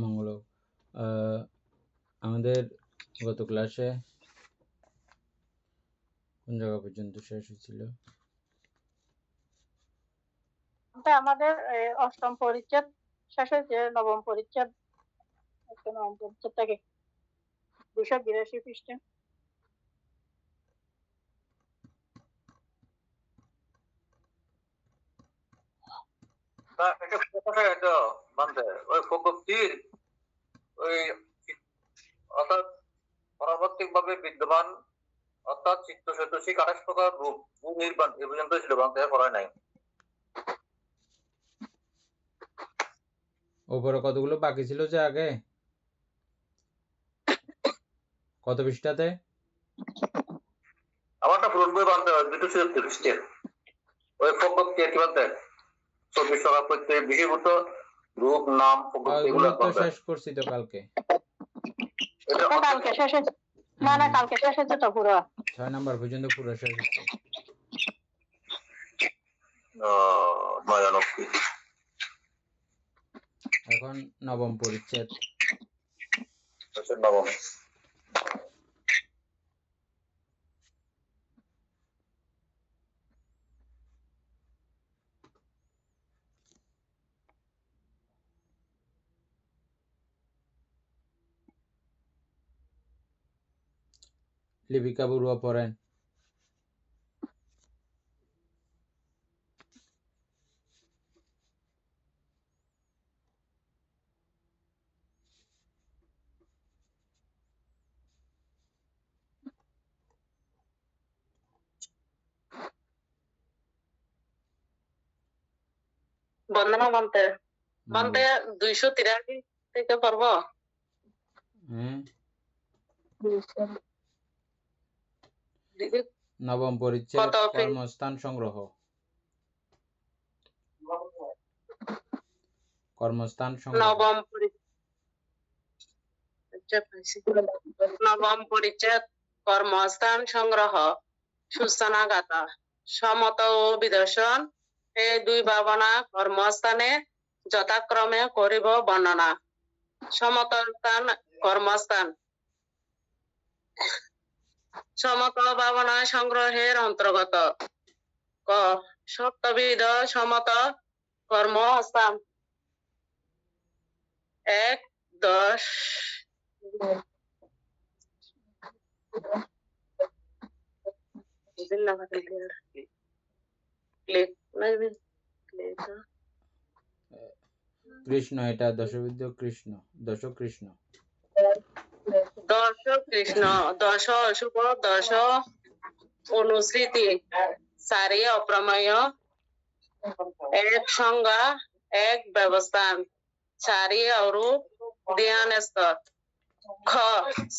মঙ্গল। আমাদের গত ক্লাসে কোন জায়গা পর্যন্ত শেষ হয়েছিল? আমাদের অষ্টম পরিচ্ছেদ শেষ হয়েছে, নবম পরিচ্ছেদ থেকে 282 পৃষ্ঠা। পরবর্তীভাবে বিদ্যমান অর্থাৎ চিত্ত চৈতসিক 28 প্রকার রূপ নির্বাণ এ পর্যন্ত ছিল, বাংলায় পড়ায় নাই। ওপরে কতগুলো বাকি ছিল যে আগে? কত পৃষ্ঠাতে? আমারটা পুরন বই বানতে হয় 276 পৃষ্ঠা। ওই প্রবক্তি কি বলতে 24 প্রকার প্রত্যেক বিষয়ভূত রূপ নাম এগুলো তো শেষ করছি তো কালকে। এটা কালকে শেষ হয়েছে। না না, কালকে শেষ হয়েছে তো পুরো 6 নাম্বার পর্যন্ত পুরো শেষ হয়েছে। এখন নবম পরিচ্ছেদ। নবম লিপিকা বড়ুয়া পড়েন। বন্দনা বানতে 283 থেকে পড়ব। নবম পরিচ্ছেদ কর্মস্থান সংগ্রহ। কর্মস্থান সংগ্রহ। নবম পরিচ্ছেদ কর্মস্থান সংগ্রহ সূচনাগাথা। সমত ও বিদর্শন এই দুই ভাবনা কর্মস্থানে যথাক্রমে করিব বর্ণনা। সমতল স্থান কর্মস্থান সমতল ভাবনা সংগ্রহের অন্তর্গত। ক সপ্তবিধ সমতল কর্মস্থান। 1-10 কৃষ্ণ, এটা দশবিধ কৃষ্ণ। দশ কৃষ্ণ, দশ অশুভ, 10 অনুস্মৃতি, 4 অপ্রমেয়, 1 সংজ্ঞা, 1 ব্যবস্থান, 4 অরূপ ধ্যান স্তর। খ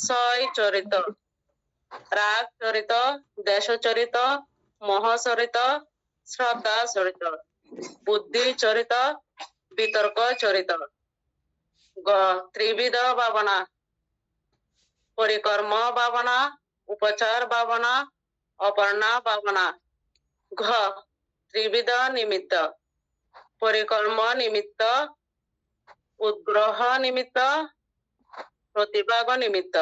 6 চরিত, রাগ চরিত, দেশ চরিত, মোহ চরিত, শ্রদ্ধা চরিত, বুদ্ধি চরিত, বিতর্ক চরিত। গ ত্রিবিধ ভাবনা, পরিকর্ম ভাবনা, উপচার ভাবনা, অপর্ণা ভাবনা। ঘ ত্রিবিধ নিমিত্ত, পরিকর্ম নিমিত্ত, উদ্গ্রহ নিমিত্ত, প্রতিভাগ নিমিত্ত।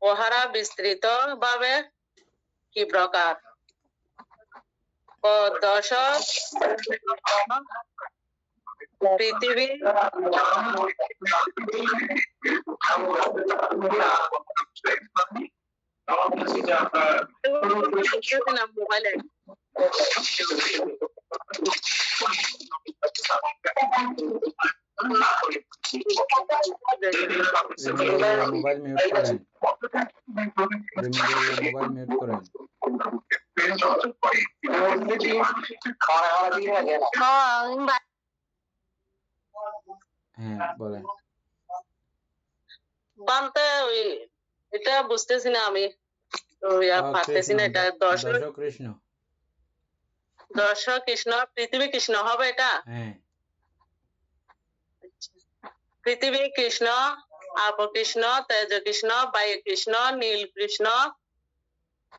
উহারা বিস্তৃত ভাবে কি প্রকার? ক 10 পৃথিবী, মোবাইলে মোবাইল মিউট করেন। মোবাইল মিউট করেন। হ্যাঁ বলেন। বানতে এটা বুঝতেছি না আমি, পারতেছি না। এটা দশ কৃষ্ণ, কৃষ্ণ, পৃথিবী কৃষ্ণ হবে এটা। হ্যাঁ পৃথিবী কৃষ্ণ, আপ কৃষ্ণ, তেজ কৃষ্ণ, বায়ু কৃষ্ণ, নীল কৃষ্ণ,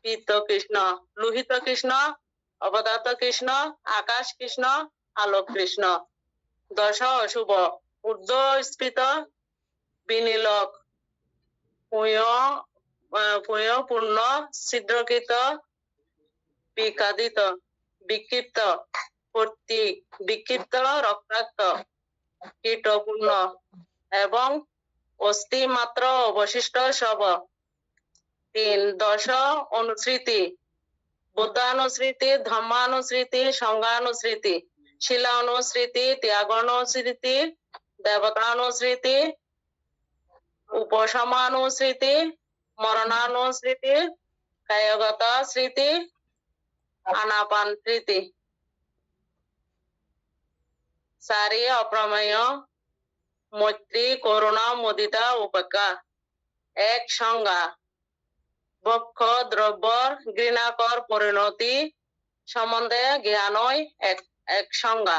পীত কৃষ্ণ, লোহিত কৃষ্ণ, অবদাত কৃষ্ণ, আকাশ কৃষ্ণ, আলোক কৃষ্ণ। 10 অশুভ, ঊর্ধ্বস্ফীত বিনিয়োগ পূর্ণ ছিদ্রকৃত বিকাদিত বিক্ষিপ্ত প্রতীক বিক্ষিপ্ত রক্তাক্ত কীটপূর্ণ এবং অস্থি মাত্র অবশিষ্ট সব। 3 দশ অনুস্মৃতি বুদ্ধানুস্মৃতি ধর্মানুস্মৃতি সংজ্ঞানুস্মৃতি শিলানুস্মৃতি ত্যাগানুস্মৃতি দেবতানুস্মৃতি উপশমানুস্মৃতি মরণানুস্মৃতি কায়গত স্মৃতি আনাপান স্মৃতি। 4 অপ্রমেয় মৈত্রী করুণা মুদিতা উপেক্ষা। 1 সংজ্ঞা ভক্ষ দ্রব্যর ঘৃণাকর পরিণতি সম্বন্ধে জ্ঞানই এক সংজ্ঞা।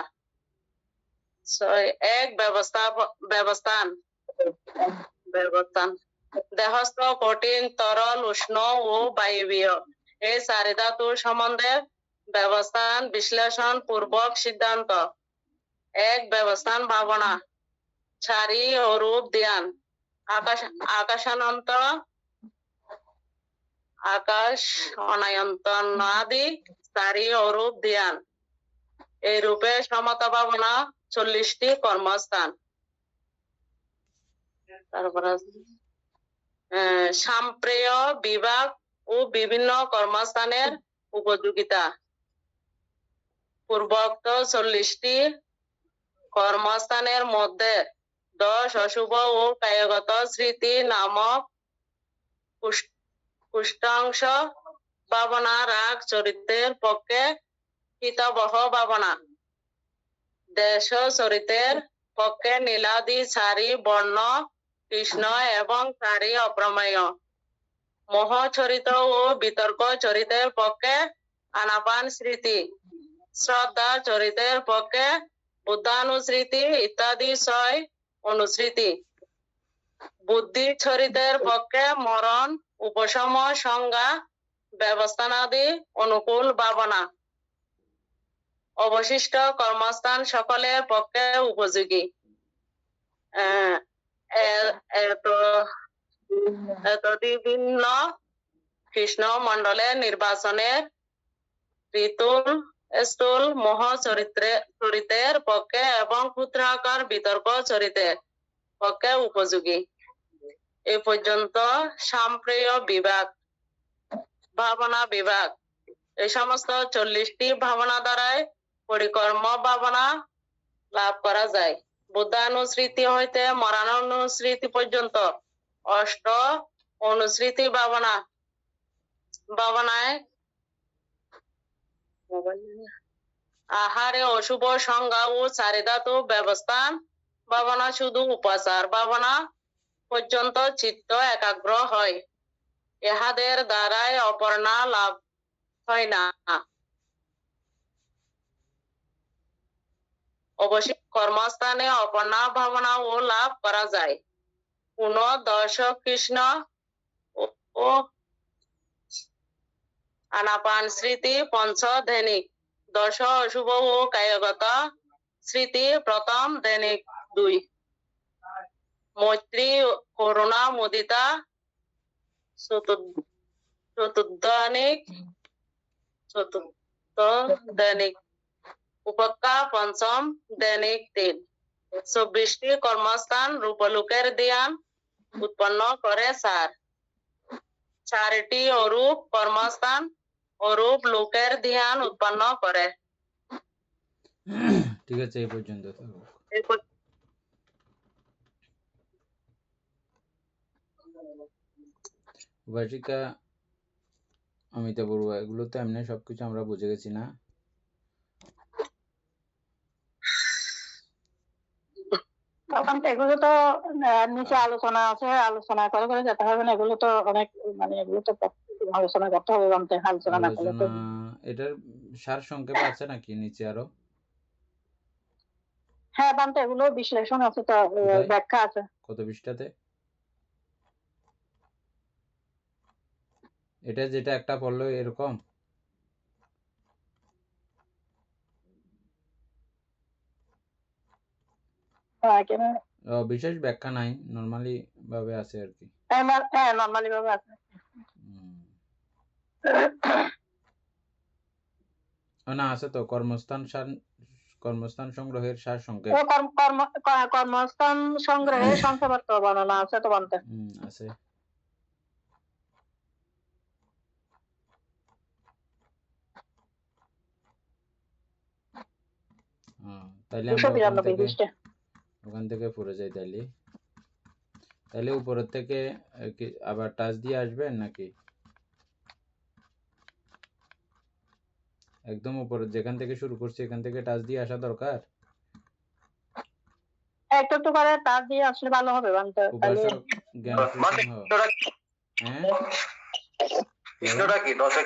1 ব্যবস্থান দেহস্থ কঠিন তরল উষ্ণ ও বায়বীয় এই 4 ধাতু সম্বন্ধে ব্যবস্থান বিশ্লেষণ পূর্বক সিদ্ধান্ত। 1 ব্যবস্থান ভাবনা 4 অরূপ ধ্যান আকাশ অনায়ন্তনাদি 4 অরূপ ধ্যান। এই রূপে সমতা ভাবনা 40টি কর্মস্থান। তারপরে সাম্প্রেয় বিভাগ ও বিভিন্ন কর্মস্থানের উপযোগিতা। পূর্বোক্ত 40টি কর্মস্থানের মধ্যে 10 অশুভ ও কায়গত স্মৃতি নামক কুষ্টাংশ ভাবনা রাগ চরিত্রের পক্ষে হিতবহ ভাবনা। দেশ চরিত্রের পক্ষে নীলাদি 4 বর্ণ কৃষ্ণ এবং 4 অপ্রমেয়। মোহ চরিত ও বিতর্ক চরিত্রের পক্ষে আনাপান স্মৃতি। শ্রদ্ধা চরিত্রের পক্ষে বুদ্ধানুস্মৃতি ইত্যাদি 6 অনুস্মৃতি। বুদ্ধি চরিত্রের পক্ষে মরণ উপশম সংজ্ঞা ব্যবস্থানাদি অনুকূল ভাবনা। অবশিষ্ট কর্মস্থান সকলের পক্ষে উপযোগী। বিভিন্ন কৃষ্ণ মন্ডলের নির্বাচনের স্থূল মোহ চরিত্রের পক্ষে এবং ক্ষুদ্রাকার বিতর্ক চরিত্রের পক্ষে উপযোগী। এ পর্যন্ত সাম্প্রেয় বিভাগ ভাবনা বিভাগ। এই সমস্ত 40টি ভাবনা দ্বারাই পরিকর্ম ভাবনা লাভ করা যায়। বুদ্ধানুস্মৃতি হইতে মরণানুস্মৃতি পর্যন্ত 8 অনুস্মৃতি ভাবনায় আহারে অশুভ সংজ্ঞা ও 4 ধাতু ব্যবস্থান ভাবনা শুধু উপাচার ভাবনা পর্যন্ত চিত্ত একাগ্র হয়। ইহাদের দ্বারাই অপর্ণা লাভ হয় না। অবশ্যই কর্মস্থানে অপর্ণা ভাবনা ও লাভ করা যায়। 10 কৃষ্ণ ও আনাপান স্মৃতি পঞ্চধেনিক। 10 অশুভ ও কায়গত স্মৃতি প্রথম ধেনিক 2। মৈত্রী করুণা মুদিতা চতুর্দনিক উপেক্ষা পঞ্চম দৈনিক 3। 24টি কর্মস্থান রূপলোকের ধ্যান উৎপন্ন করে 4। 4টি অরূপ কর্মস্থান অরূপ লোকের ধ্যান উৎপন্ন করে। ঠিক আছে, এই পর্যন্ত উপাসিকা অমিতা বড়ুয়া, এগুলো তো এমনি সবকিছু আমরা বুঝে গেছি না? তখন তো এগুলো তো নিচে আলোচনা আছে, আলোচনা করে করে যেতে হবে না। এগুলো তো অনেক এগুলো তো আলোচনা করতে হবে। আলোচনা না করলে তো এটার সার সংক্ষেপ আছে নাকি নিচে আরো? হ্যাঁ বান্তে এগুলো বিশ্লেষণ আছে, তো ব্যাখ্যা আছে। কত পৃষ্ঠাতে? এটা যেটা একটা পড়লো এরকম? কেন বিশেষ ব্যাখ্যা নাই, নর্মালি ভাবে আছে আর কি। হ্যাঁ নর্মালি ভাবে আছে। না আছে তো, কর্মস্থান সংগ্রহের সার সংক্ষেপ কর্মস্থান সংগ্রহে সংক্ষেপার্থ বর্ণনা আছে তো বলতে। আছে। তাইলে আমরা ওখান থেকে পড়ে যাই। তাইলে উপরের থেকে আবার টাচ দিয়ে আসবেন নাকি একদম উপরে যেখান থেকে শুরু করছি এখান থেকে টাচ দিয়ে আসা দরকার? একটু একটু করে টাচ দিয়ে আসলে ভালো হবে। উপাসক জ্ঞানশ্রী সিংহ। কৃষ্ণটা কি? দশক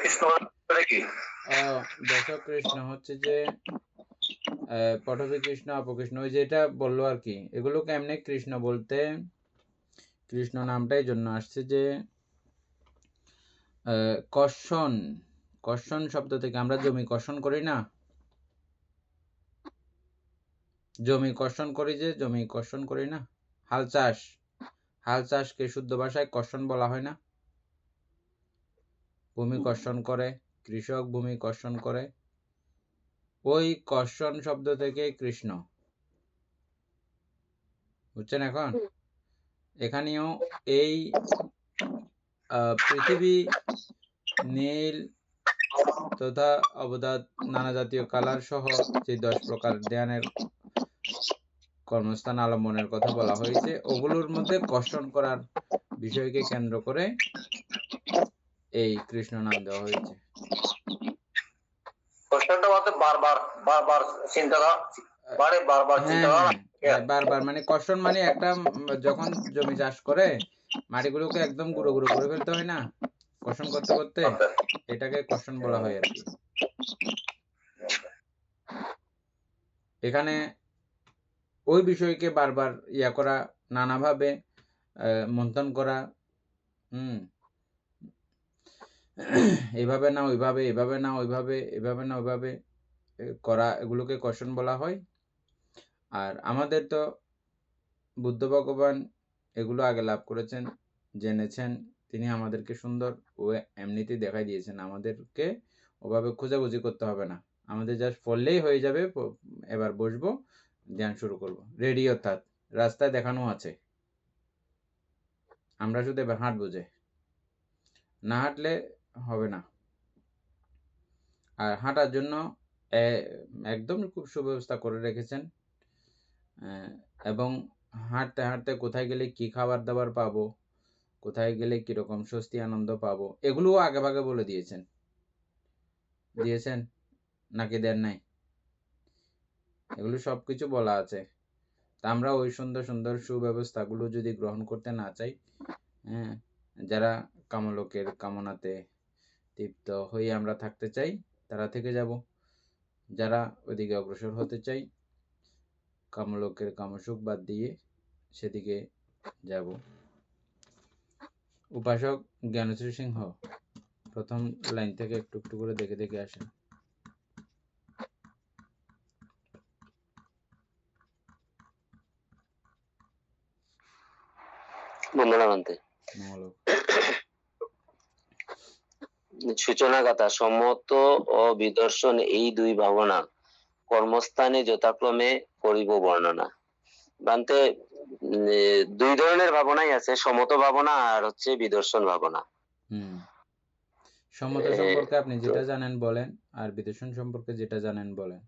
কৃষ্ণ হচ্ছে যে পটভী কৃষ্ণ, অপকৃষ্ণ, ওই যেটা বললো আর কি। এগুলোকে এমনি কৃষ্ণ বলতে, কৃষ্ণ নামটাই জন্য আসছে যে কর্ষণ শব্দ থেকে আমরা জমি কর্ষণ করি না, জমি কর্ষণ করি না, হাল চাষকে শুদ্ধ ভাষায় কর্ষণ বলা হয় না? ভূমি কর্ষণ করে, কৃষক ভূমি কর্ষণ করে, ওই কর্ষণ শব্দ থেকে কৃষ্ণ, বুঝছেন? এখন এখানেও এই পৃথিবী নীল তথা অবদাত নানা জাতীয় কালার সহ যে 10 প্রকার ধ্যানের কর্মস্থান আলম্বনের কথা বলা হয়েছে, ওগুলোর মধ্যে কর্ষণ করার বিষয়কে কেন্দ্র করে এই কৃষ্ণ নাম দেওয়া হয়েছে। বারবার মানে কর্ষণ মানে একটা, যখন জমি চাষ করে মাটিগুলোকে একদম গুঁড়ো গুঁড়ো করে ফেলতে হয় না, কর্ষণ করতে করতে, এটাকে কর্ষণ বলা হয় আর কি। এখানে ওই বিষয়কে বারবার ইয়া করা, নানাভাবে মন্থন করা, এভাবে না ওইভাবে, এভাবে না ওইভাবে, এভাবে না ওইভাবে করা, এগুলোকে কর্ষণ বলা হয়। আর আমাদের তো বুদ্ধ ভগবান এগুলো আগে লাভ করেছেন, জেনেছেন, তিনি আমাদেরকে সুন্দর ও এমনিতেই দেখাই দিয়েছেন। আমাদেরকে ওভাবে খোঁজাখুঁজি করতে হবে না, আমাদের জাস্ট পড়লেই হয়ে যাবে। এবার বসবো, ধ্যান শুরু করব, রেডি। অর্থাৎ রাস্তায় দেখানো আছে, আমরা শুধু এবার হাঁটবো, যে না হাঁটলে হবে না। আর হাঁটার জন্য একদম খুব সুব্যবস্থা করে রেখেছেন, এবং হাঁটতে হাঁটতে কোথায় গেলে কি খাবার দাবার পাবো, কোথায় গেলে কিরকম স্বস্তি আনন্দ পাবো, এগুলোও আগে ভাগে বলে দিয়েছেন নাকি দেন নাই? এগুলো সবকিছু বলা আছে। তা আমরা ওই সুন্দর সুন্দর সুব্যবস্থাগুলো যদি গ্রহণ করতে না চাই, যারা কামলোকের কামনাতে তৃপ্ত হয়ে আমরা থাকতে চাই, তারা থেকে যাব। যারা ওইদিকে অগ্রসর হতে চাই, কামলোকের কামসুখ বাদ দিয়ে সেদিকে যাব। উপাসক জ্ঞানশ্রী সিংহ, প্রথম লাইন থেকে একটু একটু করে দেখে দেখে আসেন। সূচনাগাথা সম্মত ও বিদর্শন, এই দুই ভাবনা কর্মস্থানে যথাক্রমে করিব বর্ণনা। বান্তে দুই ধরনের ভাবনাই আছে, সমত ভাবনা আর হচ্ছে বিদর্শন ভাবনা। সমত সম্পর্কে আপনি যেটা জানেন বলেন, আর বিদর্শন সম্পর্কে যেটা জানেন বলেন।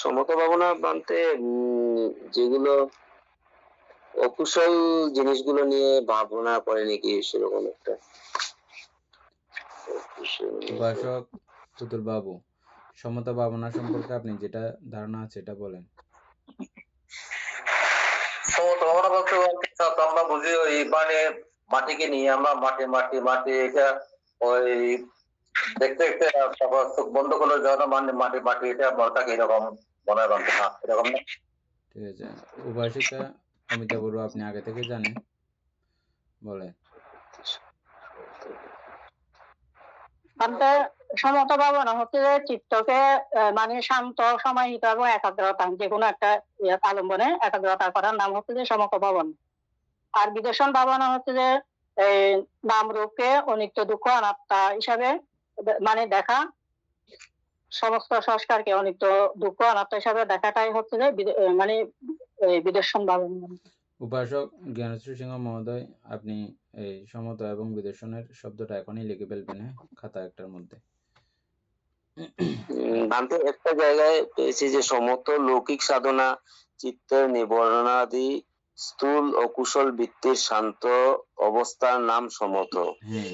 সমত ভাবনা বানতে যেগুলো অকুশল জিনিসগুলো নিয়ে ভাবনা করে নাকি, সেরকম একটা। উপাসক পুতুল বাবু, সমতা ভাবনা সম্পর্কে আপনি যেটা ধারণা আছে এটা বলেন। সমতা ভাবনা বলতে আমরা বুঝি ওই মানে মাটিকে নিয়ে আমরা মাটি এটা ওই দেখতে দেখতে তারপর চোখ বন্ধ করলে যখন মাটি এটা মনটাকে এরকম মনে হয় না, এরকম না? ঠিক আছে, উপাসিকা অমিতা বড়ুয়া, আপনি আগে থেকে জানেন, বলেন। তাতে সমত ভাবনা হচ্ছে যে চিত্তকে মানে শান্ত, সমাহিত এবং একাগ্রতা, যে কোনো একটা আলম্বনে একাগ্রতা করার নাম হচ্ছে যে সমত ভাবনা। আর বিদর্শন ভাবনা হচ্ছে যে নাম রূপকে অনিত্য, দুঃখ, অনাত্মা হিসাবে মানে দেখা, সমস্ত সংস্কারকে অনিত্য, দুঃখ, অনাত্মা হিসাবে দেখাটাই হচ্ছে যে মানে বিদর্শন ভাবনা। উপাসক জ্ঞানশ্রী সিংহ মহোদয়, আপনি এই সমত এবং বিদর্শনের শব্দটা এখনই লিখে ফেলবেন, হ্যাঁ, খাতা একটার মধ্যে। ভান্তে একটা জায়গায় পেয়েছি যে সমত লৌকিক সাধনা চিত্তের নিবরণাদি স্থূল ও কুশল বৃত্তির শান্ত অবস্থার নাম সমত। হ্যাঁ,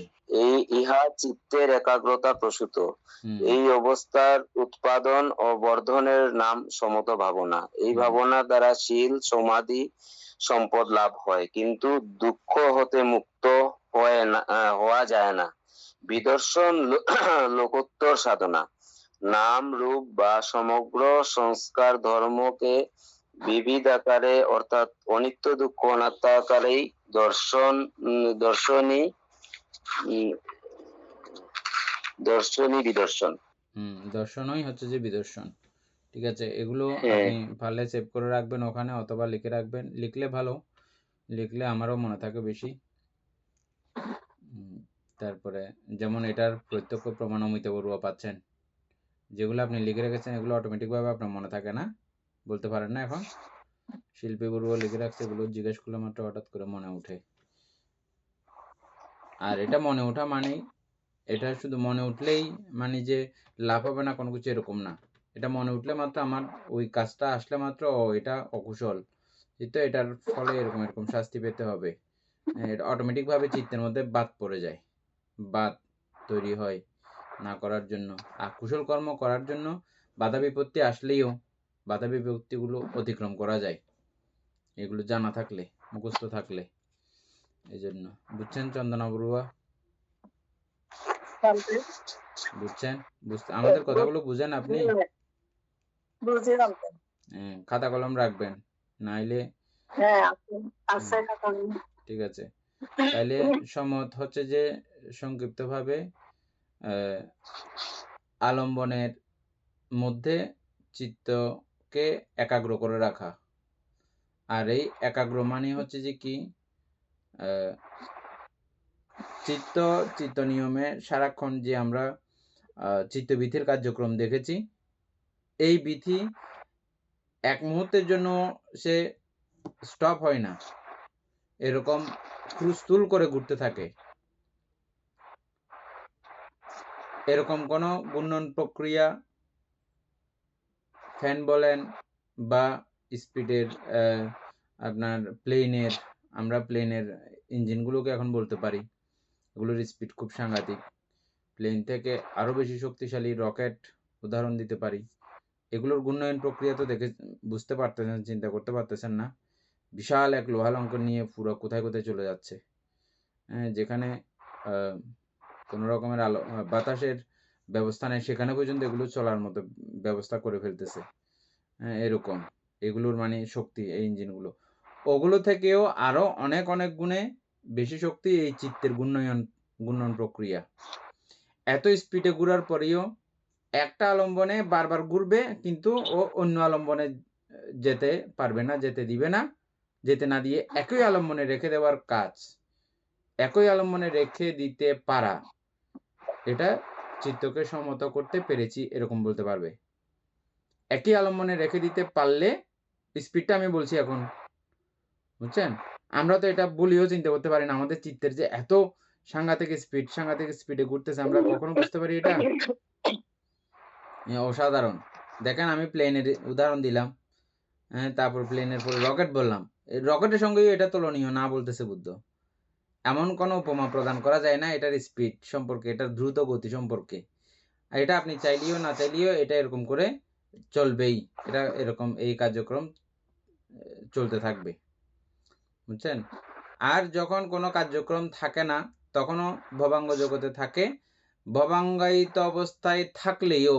ইহা চিত্তের একাগ্রতা প্রসূত। হুম, এই অবস্থার উৎপাদন ও বর্ধনের নাম সমত ভাবনা। এই হুম, ভাবনা দ্বারা শীল সমাধি সম্পদ লাভ হয়, কিন্তু দুঃখ হতে মুক্ত হওয়া যায় না। বিদর্শন লোকোত্তর সাধনা। নাম রূপ বা সমগ্র সংস্কার ধর্মকে বিবিধ আকারে অর্থাৎ অনিত্য, দুঃখ, অনাত্মা আকারেই দর্শনী বিদর্শন। দর্শনই হচ্ছে যে বিদর্শন। ঠিক আছে, এগুলো হ্যাঁ। আপনি পারলে সেভ করে রাখবেন ওখানে, অথবা লিখে রাখবেন। লিখলে ভালো, লিখলে আমারও মনে থাকে বেশি। তারপরে যেমন এটার প্রত্যক্ষ প্রমাণ অমিত বড়ুয়া পাচ্ছেন। যেগুলো আপনি লিখে রেখেছেন এগুলো অটোমেটিকভাবে আপনার মনে থাকে না, বলতে পারেন না এখন। শিল্পী বড়ুয়া লিখে রাখছে, এগুলো জিজ্ঞেস করলে মাত্র হঠাৎ করে মনে ওঠে। আর এটা মনে ওঠা মানেই, এটা শুধু মনে উঠলেই মানে যে লাভ হবে না কোনো কিছু, এরকম না। এটা মনে উঠলে মাত্র আমার ওই কাজটা আসলে মাত্র এটা অকুশল, তো এটার ফলে এরকম এরকম শাস্তি পেতে হবে, এটা অটোমেটিকভাবে চিত্তের মধ্যে বাদ পড়ে যায়, বাদ তৈরি হয় না করার জন্য। আর কুশল কর্ম করার জন্য বাধা বিপত্তি আসলেও বাধা বিপত্তিগুলো অতিক্রম করা যায়, এগুলো জানা থাকলে, মুখস্থ থাকলে। এই জন্য বুঝছেন চন্দনা বড়ুয়া? বুঝছেন? আমাদের কথাগুলো বুঝেন আপনি? খাতা কলম রাখবেন, নাইলে ঠিক আছে। তাইলে সমত হচ্ছে যে সংক্ষিপ্তভাবে আলম্বনের মধ্যে চিত্তকে একাগ্র করে রাখা। আর এই একাগ্র মানে হচ্ছে যে কি, চিত্ত নিয়মে সারাক্ষণ যে আমরা চিত্তবীথির কার্যক্রম দেখেছি, এই বিধি এক মুহূর্তের জন্য সে স্টপ হয় না, এরকম ক্রুস্তুল করে ঘুরতে থাকে। এরকম কোনো ঘূর্ণন প্রক্রিয়া, ফ্যান বলেন বা স্পিডের আপনার প্লেনের, আমরা প্লেনের ইঞ্জিনগুলোকে এখন বলতে পারি, এগুলোর স্পিড খুব সাংঘাতিক। প্লেন থেকে আরও বেশি শক্তিশালী রকেট উদাহরণ দিতে পারি। এগুলোর ঘূর্ণায়ন প্রক্রিয়া তো দেখে বুঝতে পারতেছেন, চিন্তা করতে পারতেছেন না। বিশাল এক লোহালঙ্ক নিয়ে পুরো কোথায় কোথায় চলে যাচ্ছে, যেখানে কোনো রকমের বাতাসের ব্যবস্থা নেই, সেখানে পর্যন্ত এগুলো চলার মতো ব্যবস্থা করে ফেলতেছে। এরকম এগুলোর মানে শক্তি, এই ইঞ্জিনগুলো ওগুলো থেকেও আরো অনেক অনেক গুণে বেশি শক্তি এই চিত্তের ঘূর্ণন প্রক্রিয়া। এত স্পিডে ঘুরার পরেও একটা আলম্বনে বারবার ঘুরবে, কিন্তু ও অন্য আলম্বনে যেতে পারবে না, যেতে দিবে না। যেতে না দিয়ে একই আলম্বনে রেখে দেওয়ার কাজ, একই আলম্বনে রেখে দিতে পারা, এটা চিত্তকে সমত করতে পেরেছি এরকম বলতে পারবে। একই আলম্বনে রেখে দিতে পারলে, স্পিডটা আমি বলছি এখন, বুঝছেন? আমরা তো এটা বলিও চিন্তা করতে পারি না, আমাদের চিত্তের যে এত সাংঘাতিক স্পিডে ঘুরতেছে, আমরা কখনো বুঝতে পারি এটা? অসাধারণ। দেখেন, আমি প্লেনের উদাহরণ দিলাম, তারপর প্লেনের পরে রকেট বললাম, রকেটের সঙ্গেও এটা তুলনীয় না বলতেছে বুদ্ধ। এমন কোনো উপমা প্রদান করা যায় না এটার স্পিড সম্পর্কে, এটার দ্রুত গতি সম্পর্কে। এটা আপনি চাইলেও না চাইলেও এটা এরকম করে চলবেই, এটা এরকম এই কার্যক্রম চলতে থাকবে, বুঝছেন? আর যখন কোনো কার্যক্রম থাকে না, তখনও ভবাঙ্গ জগতে থাকে। ভবাঙ্গায়িত অবস্থায় থাকলেও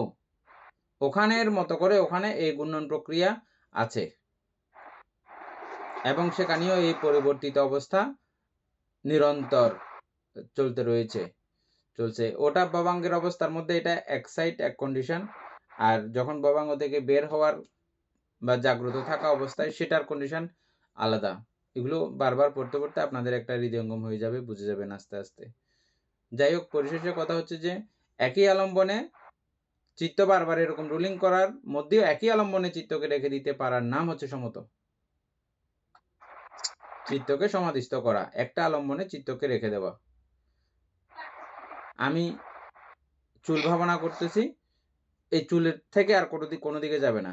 ওখানের মতো করে ওখানে এই ঘূর্ণন প্রক্রিয়া আছে, এবং সেখানেও এই পরিবর্তিত অবস্থা নিরন্তর চলতে চলছে, ওটা ভবাঙ্গের অবস্থার মধ্যে এটা এক সাইড এক কন্ডিশন, আর যখন ভবাঙ্গ থেকে বের হওয়ার বা জাগ্রত থাকা অবস্থায় সেটার কন্ডিশন আলাদা। এগুলো বারবার পড়তে পড়তে আপনাদের একটা হৃদয়ঙ্গম হয়ে যাবে, বুঝে যাবেন আস্তে আস্তে। যাই হোক, পরিশেষে কথা হচ্ছে যে একই আলম্বনে চিত্ত বারবার এরকম রুলিং করার মধ্যেও একই আলম্বনে চিত্তকে রেখে দিতে পারার নাম হচ্ছে সমত। চিত্তকে সমাধিস্থ করা, একটা আলম্বনে চিত্তকে রেখে দেওয়া। আমি চুল ভাবনা করতেছি, এই চুলের থেকে আর কোনো দিকে যাবে না।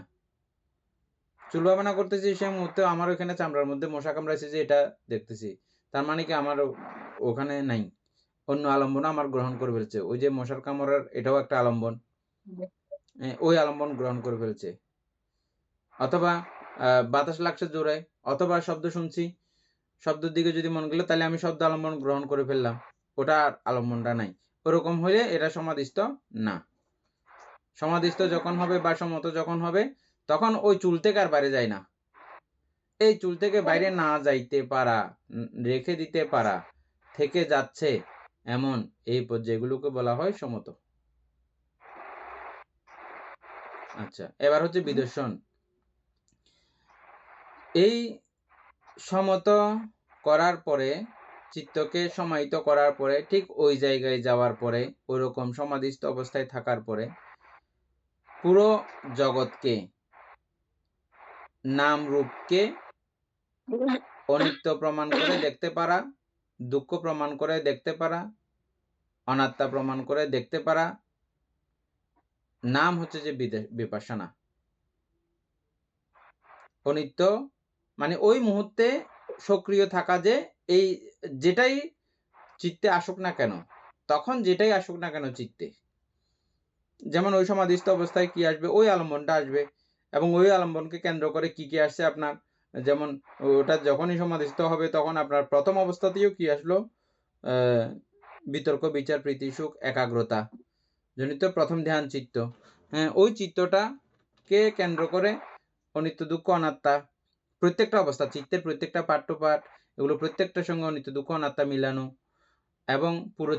চুল ভাবনা করতেছি, সে মুহূর্তে আমার ওখানে চামড়ার মধ্যে মশা কামড়াইছে যে এটা দেখতেছি, তার মানে কি আমার ওখানে নাই, অন্য আলম্বন আমার গ্রহণ করে ফেলছে। ওই যে মশার কামড়ার এটাও একটা আলম্বন, ওই আলম্বন গ্রহণ করে ফেলছে। অথবা বাতাস লাগছে জোরে, অথবা শব্দ শুনছি, শব্দের দিকে যদি মন গেল তাহলে আমি শব্দ আলম্বন গ্রহণ করে ফেললাম, ওটা আর আলম্বনটা নাই। ওরকম হলে এটা সমাধিস্থ না। সমাধিস্থ যখন হবে বা সমত যখন হবে, তখন ওই চুল থেকে আর বাইরে যায় না। এই চুল থেকে বাইরে না যাইতে পারা, রেখে দিতে পারা, থেকে যাচ্ছে এমন এই পর্যায়গুলোকে বলা হয় সমত। আচ্ছা, এবার হচ্ছে বিদর্শন। এই সমত করার পরে, চিত্তকে সমাহিত করার পরে, ঠিক ওই জায়গায় যাওয়ার পরে, ওইরকম সমাধিস্থ অবস্থায় থাকার পরে পুরো জগৎকে, নাম রূপকে অনিত্য প্রমাণ করে দেখতে পারা, দুঃখ প্রমাণ করে দেখতে পারা, অনাত্মা প্রমাণ করে দেখতে পারা নাম হচ্ছে যে বিপাশনা। অনিত্য মানে ওই মুহূর্তে সক্রিয় থাকা, যে এই যেটাই চিত্তে আসুক না কেন, তখন যেটাই আসুক না কেন চিত্তে, যেমন ওই সমাধিস্থ অবস্থায় কি আসবে, ওই আলম্বনটা আসবে, এবং ওই আলম্বনকে কেন্দ্র করে কি কি আসছে আপনার, যেমন ওটা যখনই সমাধিস্থ হবে তখন আপনার প্রথম অবস্থাতেও কি আসলো, বিতর্ক বিচার প্রীতি সুখ একাগ্রতা জনিত প্রথম ধ্যান চিত্ত। হ্যাঁ, ওই চিত্তটাকে কেন্দ্র করে অনিত্য দুঃখ অনাত্মা প্রত্যেকটা অবস্থা, চিত্তের প্রত্যেকটা পাঠ টু পাঠ, এগুলো প্রত্যেকটার সঙ্গে অনিত্য দুঃখ অনাত্মা মিলানো, এবং পুরো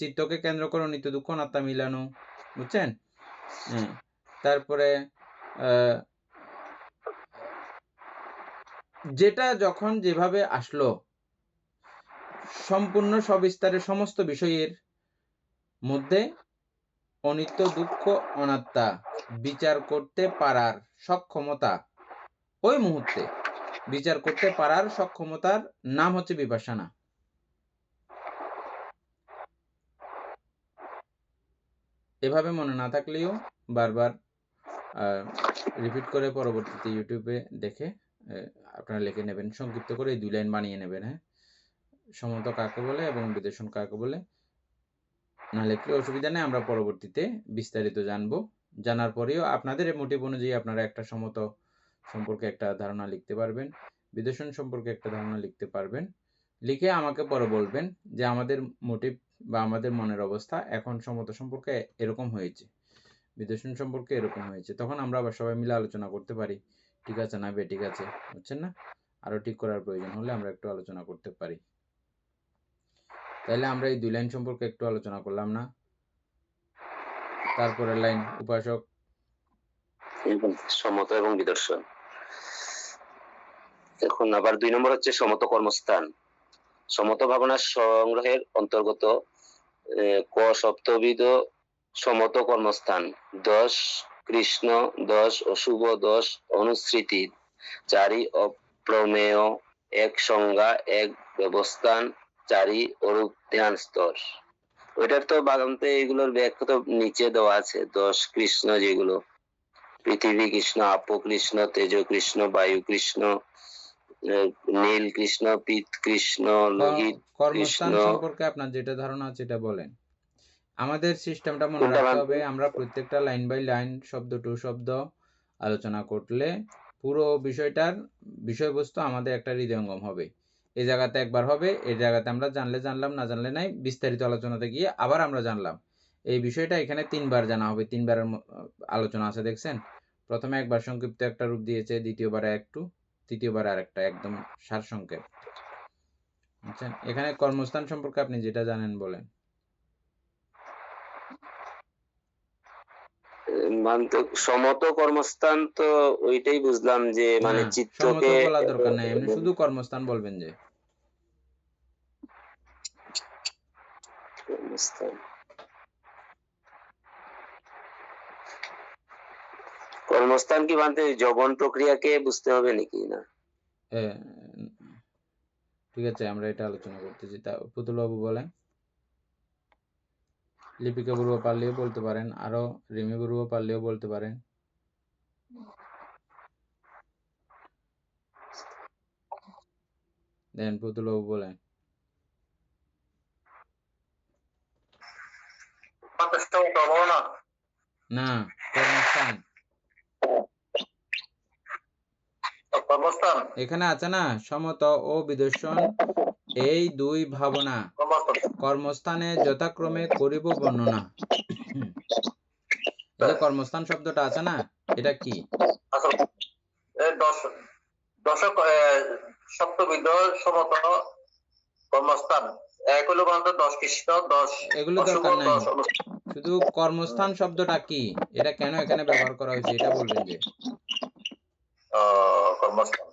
চিত্তকে কেন্দ্র করে অনিত্য দুঃখ অনাত্মা মিলানো, বুঝছেন? হ্যাঁ, তারপরে যেটা যখন যেভাবে আসলো, সম্পূর্ণ সবিস্তারে সমস্ত বিষয়ের মধ্যে অনিত্য দুঃখ অনাত্মা বিচার করতে পারার সক্ষমতা, ওই মুহূর্তে বিচার করতে পারার সক্ষমতার নাম হচ্ছে বিপাশনা। এভাবে মনে না থাকলেও বারবার রিপিট করে পরবর্তীতে ইউটিউবে দেখে আপনারা লিখে নেবেন, সংক্ষিপ্ত করে এই 2 লাইন বানিয়ে নেবেন। হ্যাঁ, সমত কাকে বলে এবং বিদর্শন কাকে বলে না লিখলে অসুবিধা নেই, আমরা পরবর্তীতে বিস্তারিত জানবো। জানার পরেও আপনাদের মোটিভ অনুযায়ী আপনারা একটা সমত সম্পর্কে একটা ধারণা লিখতে পারবেন, বিদর্শন সম্পর্কে একটা ধারণা লিখতে পারবেন। লিখে আমাকে পরে বলবেন যে আমাদের মোটিভ বা আমাদের মনের অবস্থা এখন সমত সম্পর্কে এরকম হয়েছে, বিদর্শন সম্পর্কে এরকম হয়েছে। তখন আমরা আবার সবাই মিলে আলোচনা করতে পারি, ঠিক আছে না ঠিক আছে, বুঝছেন না? আরো ঠিক করার প্রয়োজন হলে আমরা একটু আলোচনা করতে পারি। তাহলে আমরা এই 2 লাইন সম্পর্কে একটু আলোচনা করলাম না? তারপরের লাইন উপাসক, সমত এবং বিদর্শন। এখন আবার 2 নম্বর হচ্ছে সমত কর্মস্থান। সমত ভাবনার সংগ্রহের অন্তর্গত ক সপ্তবিধ সমত কর্মস্থান, 10 কৃষ্ণ, 10 অশুভ, 10 অনুসৃতি, 4 অপ্রমেয়, 1 সংজ্ঞা, 1 ব্যবস্থান, 4 অরূপ ধ্যান স্তর। ওইটার তো বাগান্তে এগুলোর ব্যাখ্যা তো নিচে দেওয়া আছে। 10 কৃষ্ণ যেগুলো, পৃথিবী কৃষ্ণ, আপ কৃষ্ণ, তেজ কৃষ্ণ, বায়ু কৃষ্ণ, নীল কৃষ্ণ, পীত কৃষ্ণ, লোহিত কর্মস্থান কৃষ্ণ। সম্পর্কে আপনার যেটা ধারণা আছে এটা বলেন। আমাদের সিস্টেমটা মনে রাখতে হবে, আমরা প্রত্যেকটা লাইন বাই লাইন, শব্দ টু শব্দ আলোচনা করলে পুরো বিষয়টার বিষয়বস্তু আমাদের একটা হৃদয়ঙ্গম হবে। এই জায়গাতে একবার হবে, এই জায়গাতে আমরা জানলে জানলাম, না জানলে নাই, বিস্তারিত আলোচনাতে গিয়ে আবার আমরা জানলাম। এই বিষয়টা এখানে 3 বার জানা হবে, 3 বারের আলোচনা আছে, দেখছেন? প্রথমে একবার সংক্ষিপ্ত একটা রূপ দিয়েছে, দ্বিতীয়বারে একটু, তৃতীয়বার আরেকটা একদম সারসংক্ষেপ। বুঝছেন? এখানে কর্মস্থান সম্পর্কে আপনি যেটা জানেন বলেন। মানতে সমত কর্মস্থান তো ওইটাই বুঝলাম যে মানে না, সমত চিত্তকে বলা দরকার নাই, এমনি শুধু কর্মস্থান বলবেন যে। কর্মস্থান কর্মস্থান কি মানতে যৌবন প্রক্রিয়াকে বুঝতে হবে নাকি না? এ, ঠিক আছে, আমরা এটা আলোচনা করতেছি। তা পুতুল বাবু বলেন। লিপিকা বড়ুয়া পারলেও বলতে পারেন, আরো রিমি বড়ুয়া পারলেও বলতে পারেন। দেন পুতুল বাবু বলেন। না, কর্মস্থান কর্মস্থান এখানে আছে না, সমত ও বিদর্শন এই দুই ভাবনা কর্মস্থানে যথাক্রমে করিব বর্ণনা। এই যে কর্মস্থান শব্দটা আছে না, এটা কি? আসলে দশক সপ্তবিধ সমত কর্মস্থান এক হলো বলতো 10 খ্রিস্ট 10 এগুলো দরকার নাই, শুধু কর্মস্থান শব্দটা কি, এটা কেন এখানে ব্যবহার করা হয়েছে এটা বলবেন যে। কর্মস্থান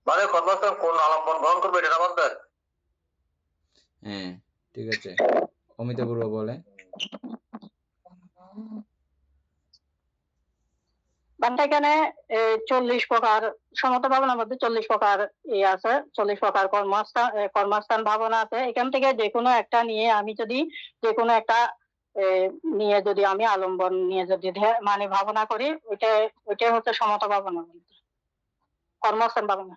মানে কর্মস্থান কোন আলম্বন গ্রহণ করবে এটা বলতে। হ্যাঁ, ঠিক আছে, অমিতা বড়ুয়া বলে। বাংলা এখানে 40 প্রকার সমত ভাবনার মধ্যে 40 প্রকার আছে, 40 প্রকার কর্মস্থান ভাবনা আছে। এখান থেকে যে কোনো একটা নিয়ে আমি যদি যে কোনো একটা নিয়ে যদি আমি আলম্বন নিয়ে যদি মানে ভাবনা করি, ওইটাই হচ্ছে সমত ভাবনা, কর্মস্থান ভাবনা।